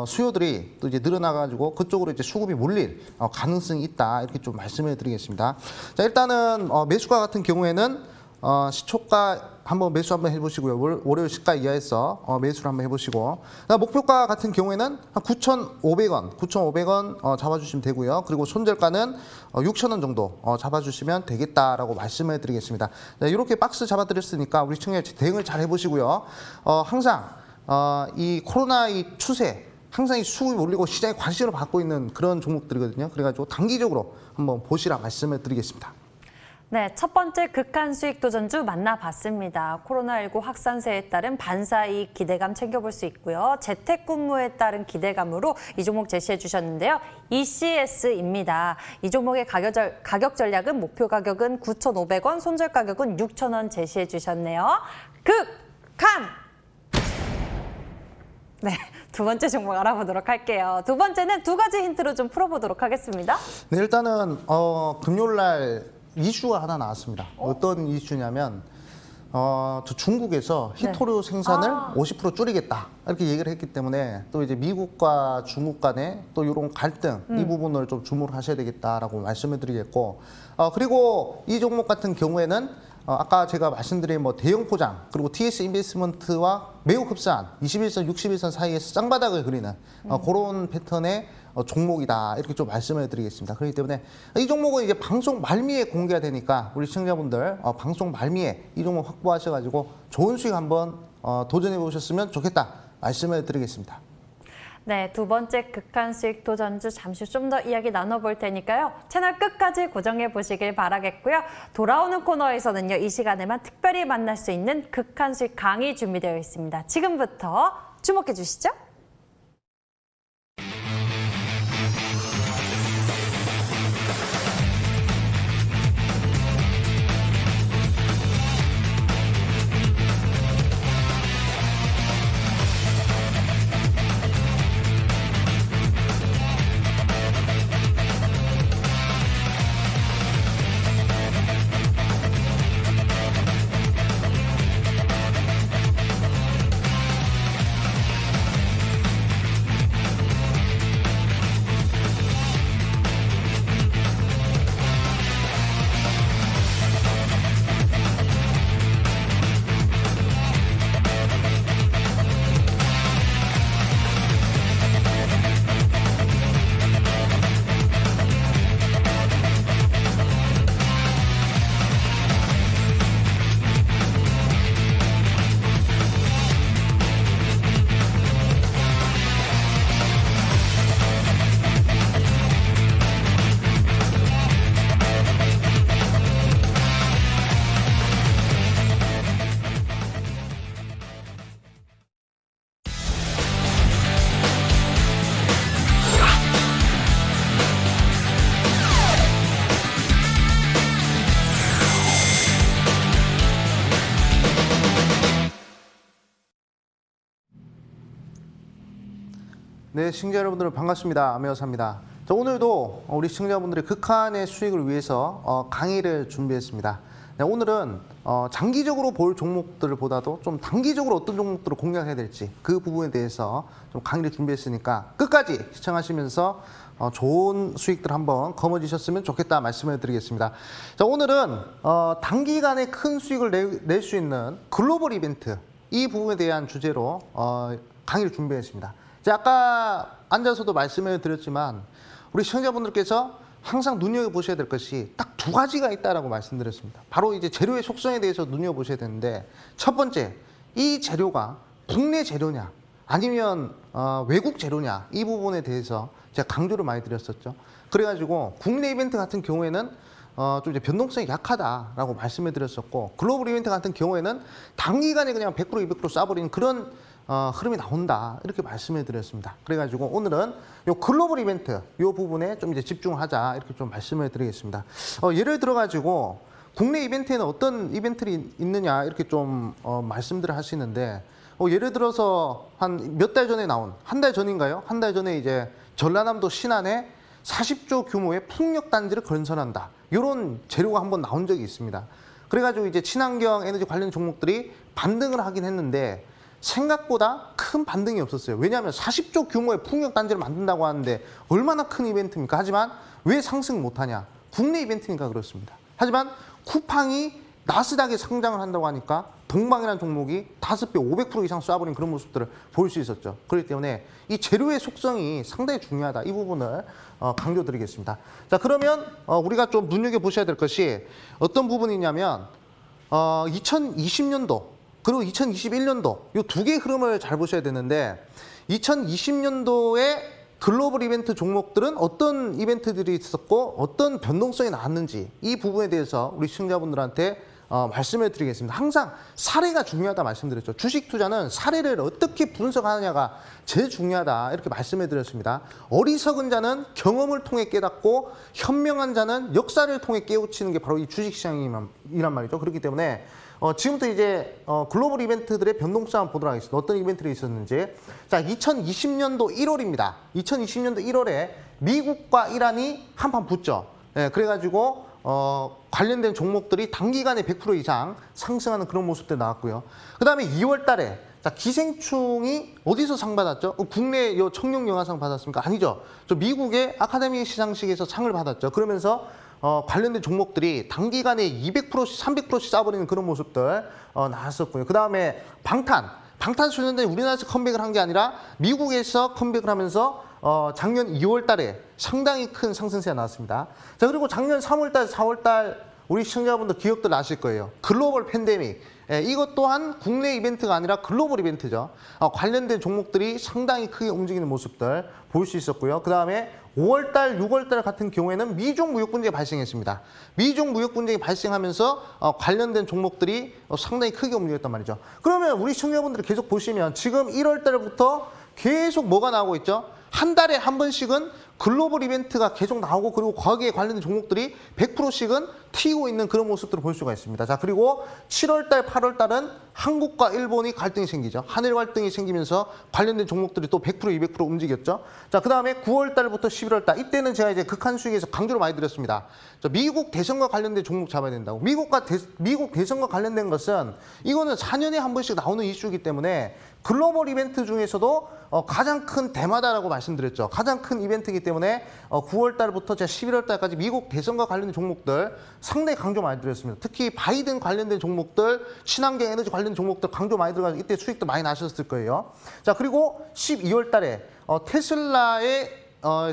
수요들이 또 이제 늘어나가지고 그쪽으로 이제 수급이 몰릴 가능성이 있다 이렇게 좀 말씀을 드리겠습니다. 자, 일단은 매수가 같은 경우에는 시초가 한번 매수 한번 해보시고요. 월요일 시가 이하에서 매수를 한번 해보시고 목표가 같은 경우에는 한 9,500원 잡아주시면 되고요. 그리고 손절가는 6,000원 정도 잡아주시면 되겠다라고 말씀을 드리겠습니다. 자, 이렇게 박스 잡아드렸으니까 우리 청년 대응을 잘 해보시고요. 항상 이 코로나 이 추세 항상 이 수급이 몰리고 시장에 관심을 받고 있는 그런 종목들이거든요. 그래가지고 단기적으로 한번 보시라 말씀을 드리겠습니다. 네, 첫 번째 극한 수익 도전주 만나봤습니다. 코로나19 확산세에 따른 반사이익 기대감 챙겨볼 수 있고요. 재택근무에 따른 기대감으로 이 종목 제시해 주셨는데요. ECS입니다. 이 종목의 가격 전략은 목표 가격은 9,500원, 손절 가격은 6,000원 제시해 주셨네요. 극한! 네, 두 번째 종목 알아보도록 할게요. 두 번째는 두 가지 힌트로 좀 풀어보도록 하겠습니다. 네, 일단은 금요일 날 이슈가 하나 나왔습니다. 어떤 이슈냐면 저 중국에서 히토류 생산을 50% 줄이겠다 이렇게 얘기를 했기 때문에 또 이제 미국과 중국 간에 또 이런 갈등 이 부분을 좀 주목을 하셔야 되겠다라고 말씀을 드리겠고 그리고 이 종목 같은 경우에는 아까 제가 말씀드린 뭐 대형 포장 그리고 TS 인베스트먼트와 매우 흡사한 21선, 61선 사이에서 쌍바닥을 그리는 그런 패턴의 종목이다 이렇게 좀 말씀을 드리겠습니다. 그렇기 때문에 이 종목은 이제 방송 말미에 공개가 되니까 우리 시청자분들 방송 말미에 이 종목 확보하셔가지고 좋은 수익 한번 도전해 보셨으면 좋겠다 말씀을 드리겠습니다. 네, 두 번째 극한 수익 도전주 잠시 좀 더 이야기 나눠볼 테니까요. 채널 끝까지 고정해 보시길 바라겠고요. 돌아오는 코너에서는요. 이 시간에만 특별히 만날 수 있는 극한 수익 강의 준비되어 있습니다. 지금부터 주목해 주시죠. 네, 시청자 여러분들 반갑습니다. 아메어사입니다. 자, 오늘도 우리 시청자분들의 극한의 수익을 위해서 강의를 준비했습니다. 네, 오늘은 장기적으로 볼 종목들보다도 좀 단기적으로 어떤 종목들을 공략해야 될지 그 부분에 대해서 좀 강의를 준비했으니까 끝까지 시청하시면서 좋은 수익들 한번 거머쥐셨으면 좋겠다 말씀을 드리겠습니다. 자, 오늘은 단기간에 큰 수익을 낼 수 있는 글로벌 이벤트 이 부분에 대한 주제로 강의를 준비했습니다. 아까 앉아서도 말씀을 드렸지만 우리 시청자분들께서 항상 눈여겨보셔야 될 것이 딱 두 가지가 있다라고 말씀드렸습니다. 바로 이제 재료의 속성에 대해서 눈여겨보셔야 되는데 첫 번째, 이 재료가 국내 재료냐 아니면 외국 재료냐 이 부분에 대해서 제가 강조를 많이 드렸었죠. 그래가지고 국내 이벤트 같은 경우에는 좀 이제 변동성이 약하다라고 말씀을 드렸었고 글로벌 이벤트 같은 경우에는 단기간에 그냥 100% 200% 쏴버리는 그런 흐름이 나온다 이렇게 말씀을 드렸습니다. 그래가지고 오늘은 요 글로벌 이벤트 요 부분에 좀 이제 집중하자 이렇게 좀 말씀을 드리겠습니다. 예를 들어 가지고 국내 이벤트에는 어떤 이벤트들이 있느냐 이렇게 좀 말씀들을 하시는데 예를 들어서 한 몇 달 전에 나온 한 달 전인가요? 한 달 전에 이제 전라남도 신안에 40조 규모의 풍력 단지를 건설한다. 이런 재료가 한번 나온 적이 있습니다. 그래가지고 이제 친환경 에너지 관련 종목들이 반등을 하긴 했는데 생각보다 큰 반등이 없었어요. 왜냐하면 40조 규모의 풍력 단지를 만든다고 하는데 얼마나 큰 이벤트입니까? 하지만 왜 상승 못하냐? 국내 이벤트니까 그렇습니다. 하지만 쿠팡이 나스닥에 상장을 한다고 하니까 동방이라는 종목이 5배, 500% 이상 쏴버린 그런 모습들을 볼 수 있었죠. 그렇기 때문에 이 재료의 속성이 상당히 중요하다. 이 부분을 강조드리겠습니다. 자, 그러면 우리가 좀 눈여겨보셔야 될 것이 어떤 부분이냐면 2020년도 그리고 2021년도 이 두 개의 흐름을 잘 보셔야 되는데 2020년도에 글로벌 이벤트 종목들은 어떤 이벤트들이 있었고 어떤 변동성이 나왔는지 이 부분에 대해서 우리 시청자분들한테 말씀을 드리겠습니다. 항상 사례가 중요하다 말씀드렸죠. 주식 투자는 사례를 어떻게 분석하느냐가 제일 중요하다 이렇게 말씀을 드렸습니다. 어리석은 자는 경험을 통해 깨닫고 현명한 자는 역사를 통해 깨우치는 게 바로 이 주식시장이란 말이죠. 그렇기 때문에 지금부터 이제 글로벌 이벤트들의 변동성 한번 보도록 하겠습니다. 어떤 이벤트들이 있었는지. 자, 2020년도 1월입니다. 2020년도 1월에 미국과 이란이 한판 붙죠. 네, 그래가지고 관련된 종목들이 단기간에 100% 이상 상승하는 그런 모습들 나왔고요. 그 다음에 2월 달에 자, 기생충이 어디서 상 받았죠? 국내 청룡 영화상 받았습니까? 아니죠. 저 미국의 아카데미 시상식에서 상을 받았죠. 그러면서 관련된 종목들이 단기간에 200%씩, 300%씩 싸버리는 그런 모습들 나왔었고요. 그 다음에 방탄소년단이 우리나라에서 컴백을 한 게 아니라 미국에서 컴백을 하면서 작년 2월 달에 상당히 큰 상승세가 나왔습니다. 자, 그리고 작년 3월 달, 4월 달 우리 시청자분들 기억들 나실 거예요. 글로벌 팬데믹. 이것 또한 국내 이벤트가 아니라 글로벌 이벤트죠. 관련된 종목들이 상당히 크게 움직이는 모습들 볼 수 있었고요. 그 다음에 5월 달, 6월 달 같은 경우에는 미중 무역 분쟁이 발생했습니다. 미중 무역 분쟁이 발생하면서 관련된 종목들이 상당히 크게 움직였단 말이죠. 그러면 우리 시청자분들이 계속 보시면 지금 1월 달부터 계속 뭐가 나오고 있죠? 한 달에 한 번씩은 글로벌 이벤트가 계속 나오고 그리고 거기에 관련된 종목들이 100%씩은 튀고 있는 그런 모습들을 볼 수가 있습니다. 자, 그리고 7월 달, 8월 달은 한국과 일본이 갈등이 생기죠. 한일 갈등이 생기면서 관련된 종목들이 또 100%, 200% 움직였죠. 자, 그 다음에 9월 달부터 11월 달 이때는 제가 이제 극한 수익에서 강조를 많이 드렸습니다. 자, 미국 대선과 관련된 종목 잡아야 된다고. 미국 대선과 관련된 것은 이거는 4년에 한 번씩 나오는 이슈이기 때문에 글로벌 이벤트 중에서도 가장 큰 대마다라고 말씀드렸죠. 가장 큰 이벤트이기 때문에 9월 달부터 제가 11월 달까지 미국 대선과 관련된 종목들 상당히 강조 많이 드렸습니다. 특히 바이든 관련된 종목들, 친환경 에너지 관련된 종목들 강조 많이 들어가서 이때 수익도 많이 나셨을 거예요. 자, 그리고 12월 달에 테슬라의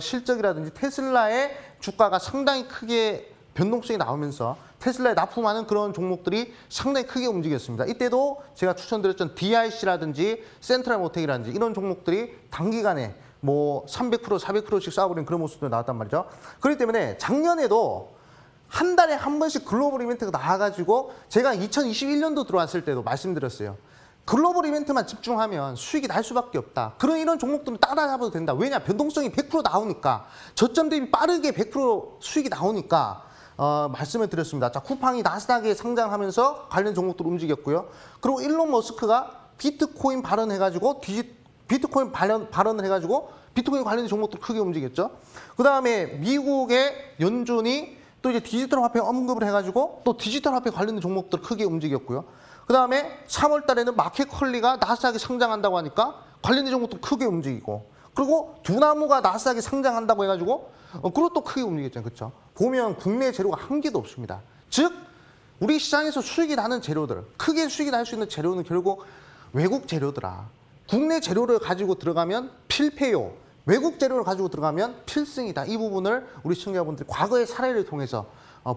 실적이라든지 테슬라의 주가가 상당히 크게 변동성이 나오면서 테슬라에 납품하는 그런 종목들이 상당히 크게 움직였습니다. 이때도 제가 추천드렸던 DIC라든지 센트럴 모텍이라든지 이런 종목들이 단기간에 뭐 300%, 400%씩 쏴버린 그런 모습도 나왔단 말이죠. 그렇기 때문에 작년에도 한 달에 한 번씩 글로벌 이벤트가 나와가지고 제가 2021년도 들어왔을 때도 말씀드렸어요. 글로벌 이벤트만 집중하면 수익이 날 수밖에 없다. 이런 종목들은 따라잡아도 된다. 왜냐? 변동성이 100% 나오니까. 저점 대비 빠르게 100% 수익이 나오니까 말씀을 드렸습니다. 자, 쿠팡이 나스닥에 상장하면서 관련 종목들 움직였고요. 그리고 일론 머스크가 비트코인 발언해가지고 비트코인 발언을 해가지고 비트코인 관련 종목들 크게 움직였죠. 그 다음에 미국의 연준이 또 이제 디지털 화폐 언급을 해가지고 또 디지털 화폐 관련된 종목들 크게 움직였고요. 그 다음에 3월 달에는 마켓컬리가 나스닥에 상장한다고 하니까 관련된 종목도 크게 움직이고, 그리고 두나무가 나스닥에 상장한다고 해가지고 그리고 또 크게 움직였잖아요. 그렇죠? 보면 국내 재료가 한 개도 없습니다. 즉 우리 시장에서 수익이 나는 재료들, 크게 수익이 날 수 있는 재료는 결국 외국 재료더라. 국내 재료를 가지고 들어가면 필패요. 외국 재료를 가지고 들어가면 필승이다. 이 부분을 우리 시청자분들이 과거의 사례를 통해서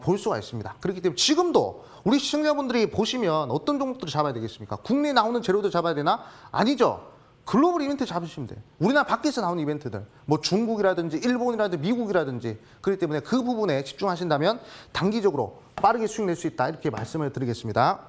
볼 수가 있습니다. 그렇기 때문에 지금도 우리 시청자분들이 보시면 어떤 종목들을 잡아야 되겠습니까? 국내에 나오는 재료도 잡아야 되나? 아니죠. 글로벌 이벤트 잡으시면 돼요. 우리나라 밖에서 나오는 이벤트들, 뭐 중국이라든지 일본이라든지 미국이라든지, 그렇기 때문에 그 부분에 집중하신다면 단기적으로 빠르게 수익 낼 수 있다. 이렇게 말씀을 드리겠습니다.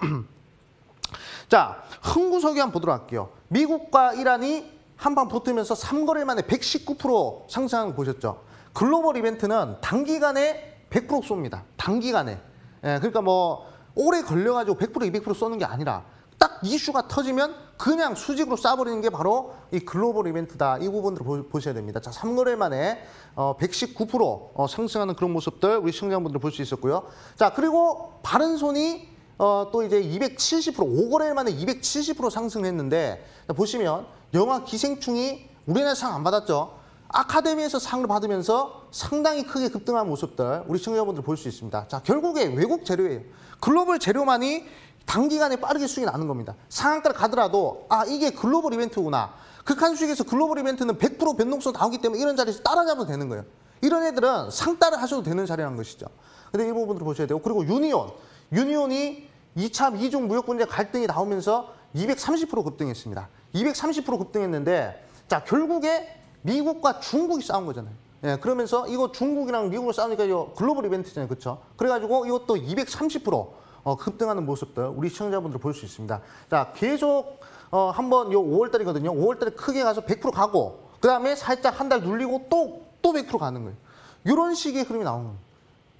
자, 흥구석유 한번 보도록 할게요. 미국과 이란이 한판 붙으면서 3거래 만에 119% 상승하는 거 보셨죠? 글로벌 이벤트는 단기간에 100% 쏩니다. 단기간에. 예, 그러니까 뭐 오래 걸려가지고 100% 200% 쏘는 게 아니라 딱 이슈가 터지면 그냥 수직으로 쏴버리는 게 바로 이 글로벌 이벤트다. 이 부분들을 보셔야 됩니다. 자, 3거래일 만에 119% 상승하는 그런 모습들 우리 시청자분들 볼 수 있었고요. 자, 그리고 바른손이 또 이제 270%, 5거래일 만에 270% 상승했는데 보시면 영화 기생충이 우리나라 상 안 받았죠. 아카데미에서 상을 받으면서 상당히 크게 급등한 모습들 우리 시청자분들 볼 수 있습니다. 자, 결국에 외국 재료예요. 글로벌 재료만이 단기간에 빠르게 수익이 나는 겁니다. 상한가를 가더라도 아 이게 글로벌 이벤트구나. 극한 수익에서 글로벌 이벤트는 100% 변동성 나오기 때문에 이런 자리에서 따라잡아도 되는 거예요. 이런 애들은 상따를 하셔도 되는 자리라는 것이죠. 근데 이 부분들을 보셔야 되고 그리고 유니온이 2차 미중 무역 분쟁 갈등이 나오면서 230% 급등했습니다. 230% 급등했는데 자 결국에 미국과 중국이 싸운 거잖아요. 예, 그러면서 이거 중국이랑 미국을 싸우니까 이거 글로벌 이벤트잖아요. 그렇죠? 그래가지고 이것도 230% 급등하는 모습들 우리 시청자분들 볼 수 있습니다. 자, 계속 한번 요 5월달이거든요. 5월달에 크게 가서 100% 가고 그다음에 살짝 한 달 눌리고 또 100% 가는 거예요. 이런 식의 흐름이 나오는 거예요.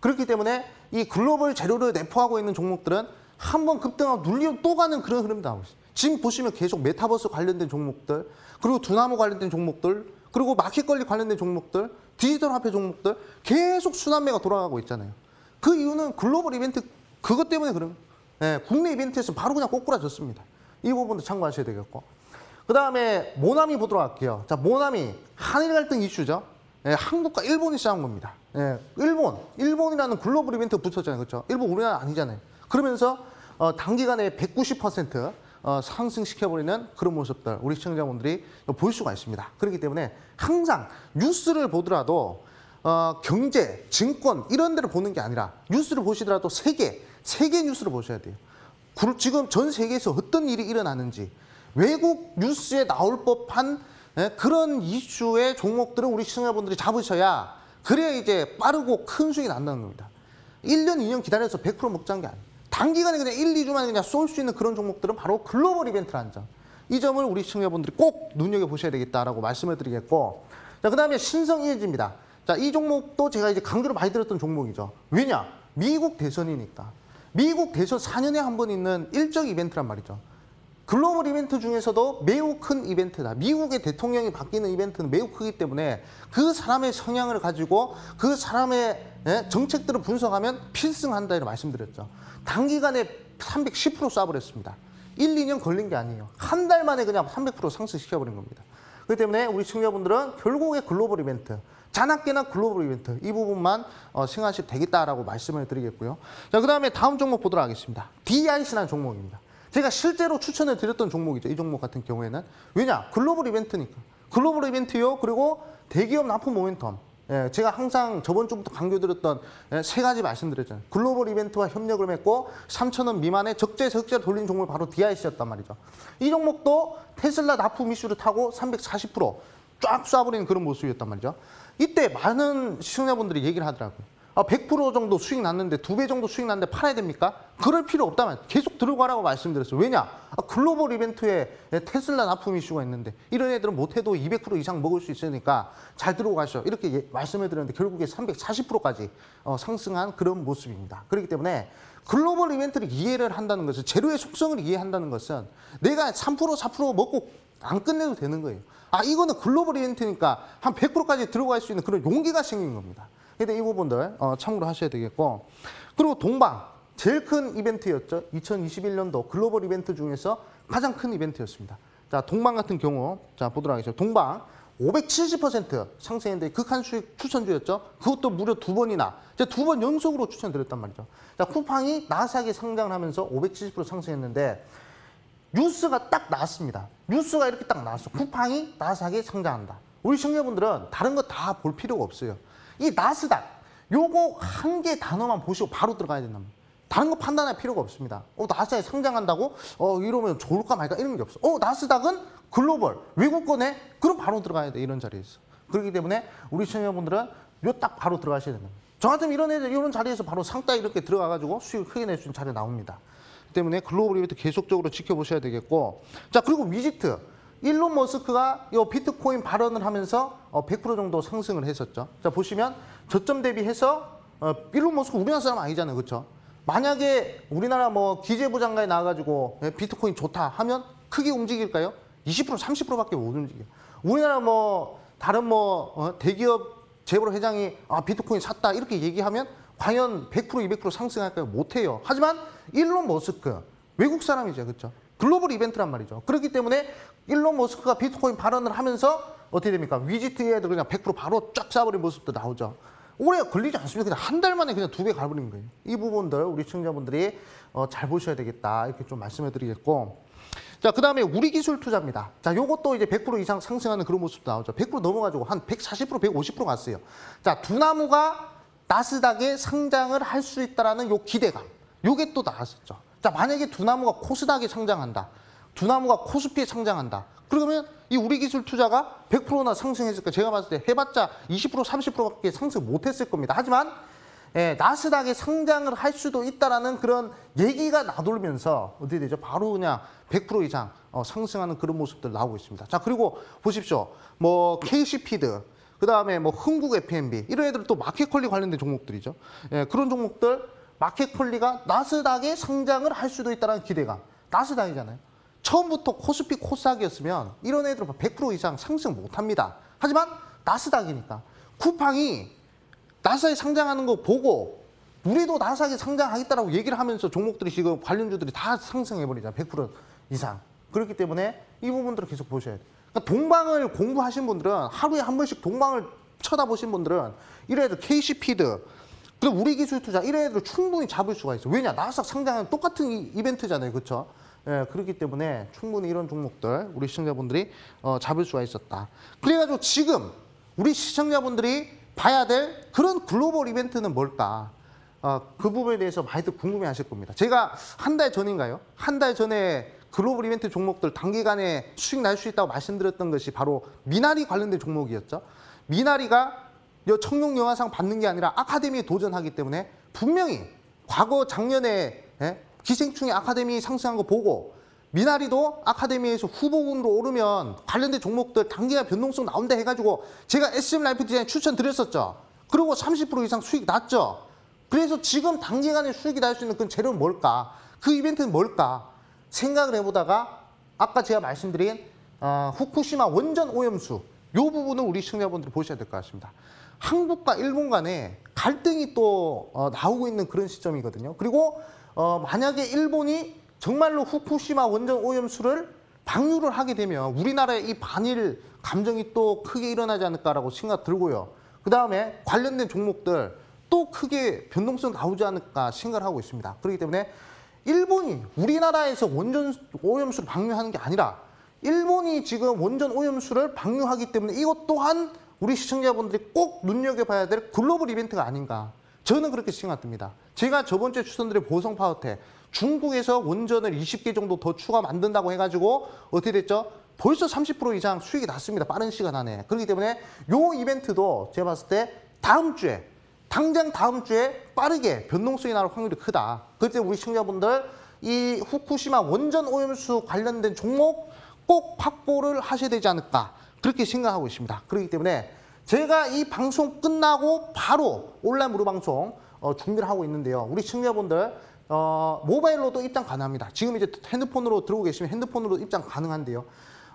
그렇기 때문에 이 글로벌 재료를 내포하고 있는 종목들은 한번 급등하고 눌리고 또 가는 그런 흐름이 나오고 있어요. 지금 보시면 계속 메타버스 관련된 종목들 그리고 두나무 관련된 종목들 그리고 마켓컬리 관련된 종목들 디지털 화폐 종목들 계속 순환매가 돌아가고 있잖아요. 그 이유는 글로벌 이벤트 그것 때문에 그런 예, 국내 이벤트에서 바로 그냥 꼬꾸라졌습니다. 이 부분도 참고하셔야 되겠고 그 다음에 모나미 보도록 할게요. 자, 모나미 한일 갈등 이슈죠. 예, 한국과 일본이 싸운 겁니다. 예, 일본이라는 글로벌 이벤트 붙었잖아요. 그렇죠? 일본 우리나라 아니잖아요. 그러면서 단기간에 190% 상승시켜버리는 그런 모습들 우리 시청자분들이 볼 수가 있습니다. 그렇기 때문에 항상 뉴스를 보더라도 경제, 증권 이런 데를 보는 게 아니라 뉴스를 보시더라도 세계 뉴스를 보셔야 돼요. 지금 전 세계에서 어떤 일이 일어나는지 외국 뉴스에 나올 법한 그런 이슈의 종목들은 우리 시청자분들이 잡으셔야 그래야 이제 빠르고 큰 수익이 난다는 겁니다. 1년, 2년 기다려서 100% 먹자는 게 아니에요. 단기간에 그냥 1, 2주 만에 그냥 쏠 수 있는 그런 종목들은 바로 글로벌 이벤트라는 점. 이 점을 우리 시청자분들이 꼭 눈여겨보셔야 되겠다라고 말씀을 드리겠고 자, 그 다음에 신성이해지입니다. 자, 이 종목도 제가 이제 강조를 많이 드렸던 종목이죠. 왜냐? 미국 대선이니까. 미국 대선 4년에 한 번 있는 일정 이벤트란 말이죠. 글로벌 이벤트 중에서도 매우 큰 이벤트다. 미국의 대통령이 바뀌는 이벤트는 매우 크기 때문에 그 사람의 성향을 가지고 그 사람의 정책들을 분석하면 필승한다 이렇게 말씀드렸죠. 단기간에 310% 쏴버렸습니다. 1, 2년 걸린 게 아니에요. 한 달 만에 그냥 300% 상승시켜버린 겁니다. 그렇기 때문에 우리 시청자분들은 결국에 글로벌 이벤트, 자나깨나 글로벌 이벤트 이 부분만 생각하시면 되겠다라고 말씀을 드리겠고요. 자, 그 다음에 다음 종목 보도록 하겠습니다. DIC라는 종목입니다. 제가 실제로 추천을 드렸던 종목이죠. 이 종목 같은 경우에는. 왜냐? 글로벌 이벤트니까. 글로벌 이벤트요. 그리고 대기업 납품 모멘텀. 예, 제가 항상 저번 주부터 강조드렸던 세 가지 말씀드렸잖아요. 글로벌 이벤트와 협력을 맺고 3,000원 미만의 적재에서 흑자를 돌린 종목이 바로 DIC였단 말이죠. 이 종목도 테슬라 납품 이슈를 타고 340% 쫙 쏴버리는 그런 모습이었단 말이죠. 이때 많은 시청자분들이 얘기를 하더라고요. 100% 정도 수익 났는데 2배 정도 수익 났는데 팔아야 됩니까? 그럴 필요 없다면 계속 들고 가라고 말씀드렸어요. 왜냐? 글로벌 이벤트에 테슬라 납품 이슈가 있는데 이런 애들은 못해도 200% 이상 먹을 수 있으니까 잘 들고 가시죠. 이렇게 말씀을 드렸는데 결국에 340%까지 상승한 그런 모습입니다. 그렇기 때문에 글로벌 이벤트를 이해를 한다는 것은 재료의 속성을 이해한다는 것은 내가 3% 4% 먹고 안 끝내도 되는 거예요. 이거는 글로벌 이벤트니까 한 100%까지 들어갈 수 있는 그런 용기가 생긴 겁니다. 근데 이 부분들 참고로 하셔야 되겠고 그리고 동방 제일 큰 이벤트였죠. 2021년도 글로벌 이벤트 중에서 가장 큰 이벤트였습니다. 자, 동방 같은 경우 자 보도록 하겠습니다. 동방 570% 상승했는데 극한 수익 추천주였죠. 그것도 무려 2번이나 제가 2번 연속으로 추천드렸단 말이죠. 자, 쿠팡이 나스닥에 상장을 하면서 570% 상승했는데 뉴스가 딱 나왔습니다. 뉴스가 이렇게 딱 나왔어. 쿠팡이 나스닥에 상장한다. 우리 시청자분들은 다른 거 다 볼 필요가 없어요. 이 나스닥 요거 한 개 단어만 보시고 바로 들어가야 된다. 다른 거 판단할 필요가 없습니다. 나스닥에 상장한다고? 이러면 좋을까 말까 이런 게 없어. 나스닥은 글로벌 외국 거네? 그럼 바로 들어가야 돼. 이런 자리에서. 그렇기 때문에 우리 시청자분들은 요 딱 바로 들어가셔야 됩니다. 저 같으면 이런 애들 이런 자리에서 바로 상따 이렇게 들어가가지고 수익을 크게 낼 수 있는 자리에 나옵니다. 때문에 글로벌 이벤트 계속적으로 지켜보셔야 되겠고 자 그리고 위지트 일론 머스크가 이 비트코인 발언을 하면서 100% 정도 상승을 했었죠. 자 보시면 저점 대비해서 일론 머스크 우리나라 사람 아니잖아요, 그렇죠? 만약에 우리나라 뭐 기재부 장관이 나와가지고 비트코인 좋다 하면 크게 움직일까요? 20% 30%밖에 못 움직여요. 우리나라 뭐 다른 뭐 대기업 재벌 회장이 비트코인 샀다 이렇게 얘기하면 과연 100% 200% 상승할까요? 못해요. 하지만 일론 머스크 외국 사람이죠, 그렇죠? 글로벌 이벤트란 말이죠. 그렇기 때문에 일론 머스크가 비트코인 발언을 하면서 어떻게 됩니까? 위지트에도 그냥 100% 바로 쫙 쏴버린 모습도 나오죠. 오래 걸리지 않습니다. 그냥 한 달 만에 그냥 2배 가버린 거예요. 이 부분들 우리 시청자분들이 잘 보셔야 되겠다 이렇게 좀 말씀을 드리겠고, 자, 그 다음에 우리 기술 투자입니다. 자, 요것도 이제 100% 이상 상승하는 그런 모습도 나오죠. 100% 넘어가지고 한 140%, 150% 갔어요. 자, 두나무가 나스닥에 상장을 할 수 있다라는 요 기대감. 요게 또 나왔었죠. 자, 만약에 두나무가 코스닥에 상장한다. 두나무가 코스피에 상장한다. 그러면 이 우리 기술 투자가 100%나 상승했을까? 제가 봤을 때 해봤자 20%, 30%밖에 상승 못했을 겁니다. 하지만 나스닥에 상장을 할 수도 있다라는 그런 얘기가 나돌면서 어떻게 되죠? 바로 그냥 100% 이상 상승하는 그런 모습들 나오고 있습니다. 자, 그리고 보십시오. 뭐 KC피드, 그 다음에 뭐 흥국 F&B 이런 애들은 또 마켓컬리 관련된 종목들이죠. 그런 종목들 마켓컬리가 나스닥에 상장을 할 수도 있다는 기대감. 나스닥이잖아요. 처음부터 코스피 코스닥이었으면 이런 애들은 100% 이상 상승 못합니다. 하지만 나스닥이니까 쿠팡이 나스닥에 상장하는 거 보고 우리도 나스닥에 상장하겠다라고 얘기를 하면서 종목들이 지금 관련주들이 다 상승해버리잖아요. 100% 이상. 그렇기 때문에 이 부분들을 계속 보셔야 돼요. 그러니까 동방을 공부하신 분들은 하루에 한 번씩 동방을 쳐다보신 분들은 이런 애들 KC피드 그리고 우리 기술 투자 이런 애들 충분히 잡을 수가 있어요. 왜냐? 나스닥 상장하는 똑같은 이벤트잖아요. 그렇죠? 그렇기 때문에 충분히 이런 종목들 우리 시청자분들이 잡을 수가 있었다. 그래가지고 지금 우리 시청자분들이 봐야 될 그런 글로벌 이벤트는 뭘까? 그 부분에 대해서 많이들 궁금해하실 겁니다. 제가 한 달 전인가요? 한 달 전에 글로벌 이벤트 종목들 단기간에 수익 날 수 있다고 말씀드렸던 것이 바로 미나리 관련된 종목이었죠. 미나리가 청룡 영화상 받는 게 아니라 아카데미에 도전하기 때문에 분명히 과거 작년에 기생충의 아카데미 상승한 거 보고 미나리도 아카데미에서 후보군으로 오르면 관련된 종목들 단기간 변동성 나온다 해가지고 제가 SM 라이프 디자인 추천드렸었죠. 그리고 30% 이상 수익 났죠. 그래서 지금 단기간에 수익이 날 수 있는 그 재료는 뭘까? 그 이벤트는 뭘까? 생각을 해보다가 아까 제가 말씀드린 후쿠시마 원전 오염수 이 부분은 우리 시청자분들이 보셔야 될 것 같습니다. 한국과 일본 간에 갈등이 또 나오고 있는 그런 시점이거든요. 그리고 만약에 일본이 정말로 후쿠시마 원전 오염수를 방류를 하게 되면 우리나라의 이 반일 감정이 또 크게 일어나지 않을까라고 생각 들고요. 그 다음에 관련된 종목들 또 크게 변동성 나오지 않을까 생각을 하고 있습니다. 그렇기 때문에 일본이 우리나라에서 원전 오염수를 방류하는 게 아니라 일본이 지금 원전 오염수를 방류하기 때문에 이것 또한 우리 시청자분들이 꼭 눈여겨봐야 될 글로벌 이벤트가 아닌가. 저는 그렇게 생각합니다. 제가 저번 주에 추천드린 보성 파워텍 중국에서 원전을 20개 정도 더 추가 만든다고 해가지고 어떻게 됐죠? 벌써 30% 이상 수익이 났습니다. 빠른 시간 안에. 그렇기 때문에 요 이벤트도 제가 봤을 때 다음 주에 당장 다음 주에 빠르게 변동성이 나올 확률이 크다. 그렇기 때문에 우리 시청자분들 이 후쿠시마 원전 오염수 관련된 종목 꼭 확보를 하셔야 되지 않을까. 그렇게 생각하고 있습니다. 그렇기 때문에 제가 이 방송 끝나고 바로 온라인 무료 방송 준비를 하고 있는데요. 우리 시청자분들 모바일로도 입장 가능합니다. 지금 이제 핸드폰으로 들어오고 계시면 핸드폰으로 입장 가능한데요.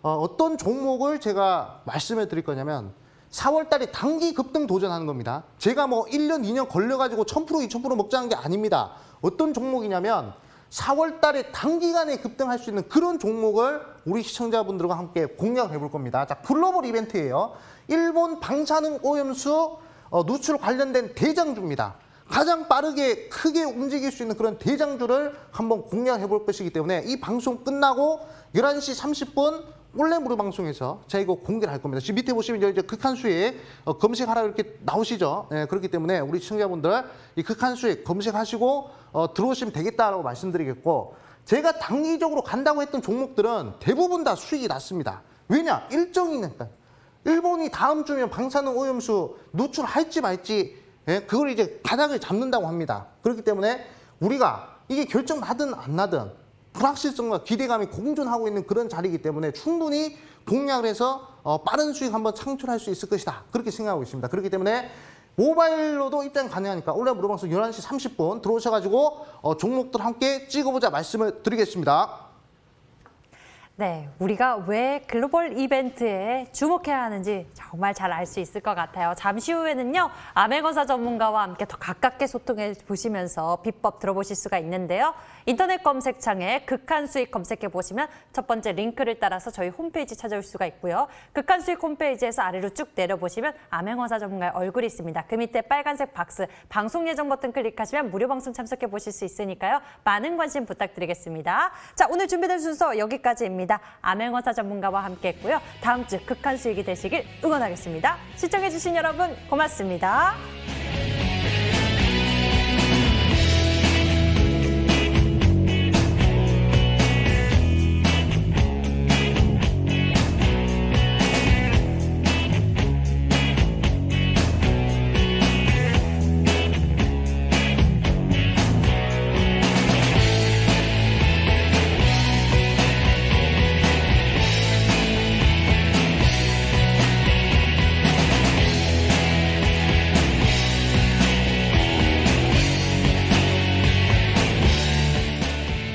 어떤 종목을 제가 말씀을 드릴 거냐면 4월 달에 단기 급등 도전하는 겁니다. 제가 뭐 1년, 2년 걸려가지고 1000%, 2000% 먹자는 게 아닙니다. 어떤 종목이냐면 4월 달에 단기간에 급등할 수 있는 그런 종목을 우리 시청자분들과 함께 공략을 해볼 겁니다. 자, 글로벌 이벤트예요. 일본 방사능 오염수 누출 관련된 대장주입니다. 가장 빠르게 크게 움직일 수 있는 그런 대장주를 한번 공략해 볼 것이기 때문에 이 방송 끝나고 11시 30분 온라인 무료 방송에서 제가 이거 공개를 할 겁니다. 지금 밑에 보시면 이제 극한 수익 검색하라 이렇게 나오시죠. 그렇기 때문에 우리 시청자분들 이 극한 수익 검색하시고 들어오시면 되겠다라고 말씀드리겠고, 제가 단기적으로 간다고 했던 종목들은 대부분 다 수익이 났습니다. 왜냐? 일정이니까. 일본이 다음 주면 방사능 오염수 누출할지 말지 그걸 이제 가닥을 잡는다고 합니다. 그렇기 때문에 우리가 이게 결정 나든 안 나든 불확실성과 기대감이 공존하고 있는 그런 자리이기 때문에 충분히 공략을 해서 빠른 수익 한번 창출할 수 있을 것이다. 그렇게 생각하고 있습니다. 그렇기 때문에 모바일로도 입장 가능하니까 온라인 무료방송 11시 30분 들어오셔가지고 종목들 함께 찍어보자 말씀을 드리겠습니다. 네, 우리가 왜 글로벌 이벤트에 주목해야 하는지 정말 잘 알 수 있을 것 같아요. 잠시 후에는요, 암행어사 전문가와 함께 더 가깝게 소통해 보시면서 비법 들어보실 수가 있는데요. 인터넷 검색창에 극한 수익 검색해 보시면 첫 번째 링크를 따라서 저희 홈페이지 찾아올 수가 있고요. 극한 수익 홈페이지에서 아래로 쭉 내려보시면 암행어사 전문가의 얼굴이 있습니다. 그 밑에 빨간색 박스, 방송 예정 버튼 클릭하시면 무료 방송 참석해 보실 수 있으니까요. 많은 관심 부탁드리겠습니다. 자, 오늘 준비된 순서 여기까지입니다. 암행어사 전문가와 함께했고요. 다음 주 극한 수익이 되시길 응원하겠습니다. 시청해주신 여러분 고맙습니다.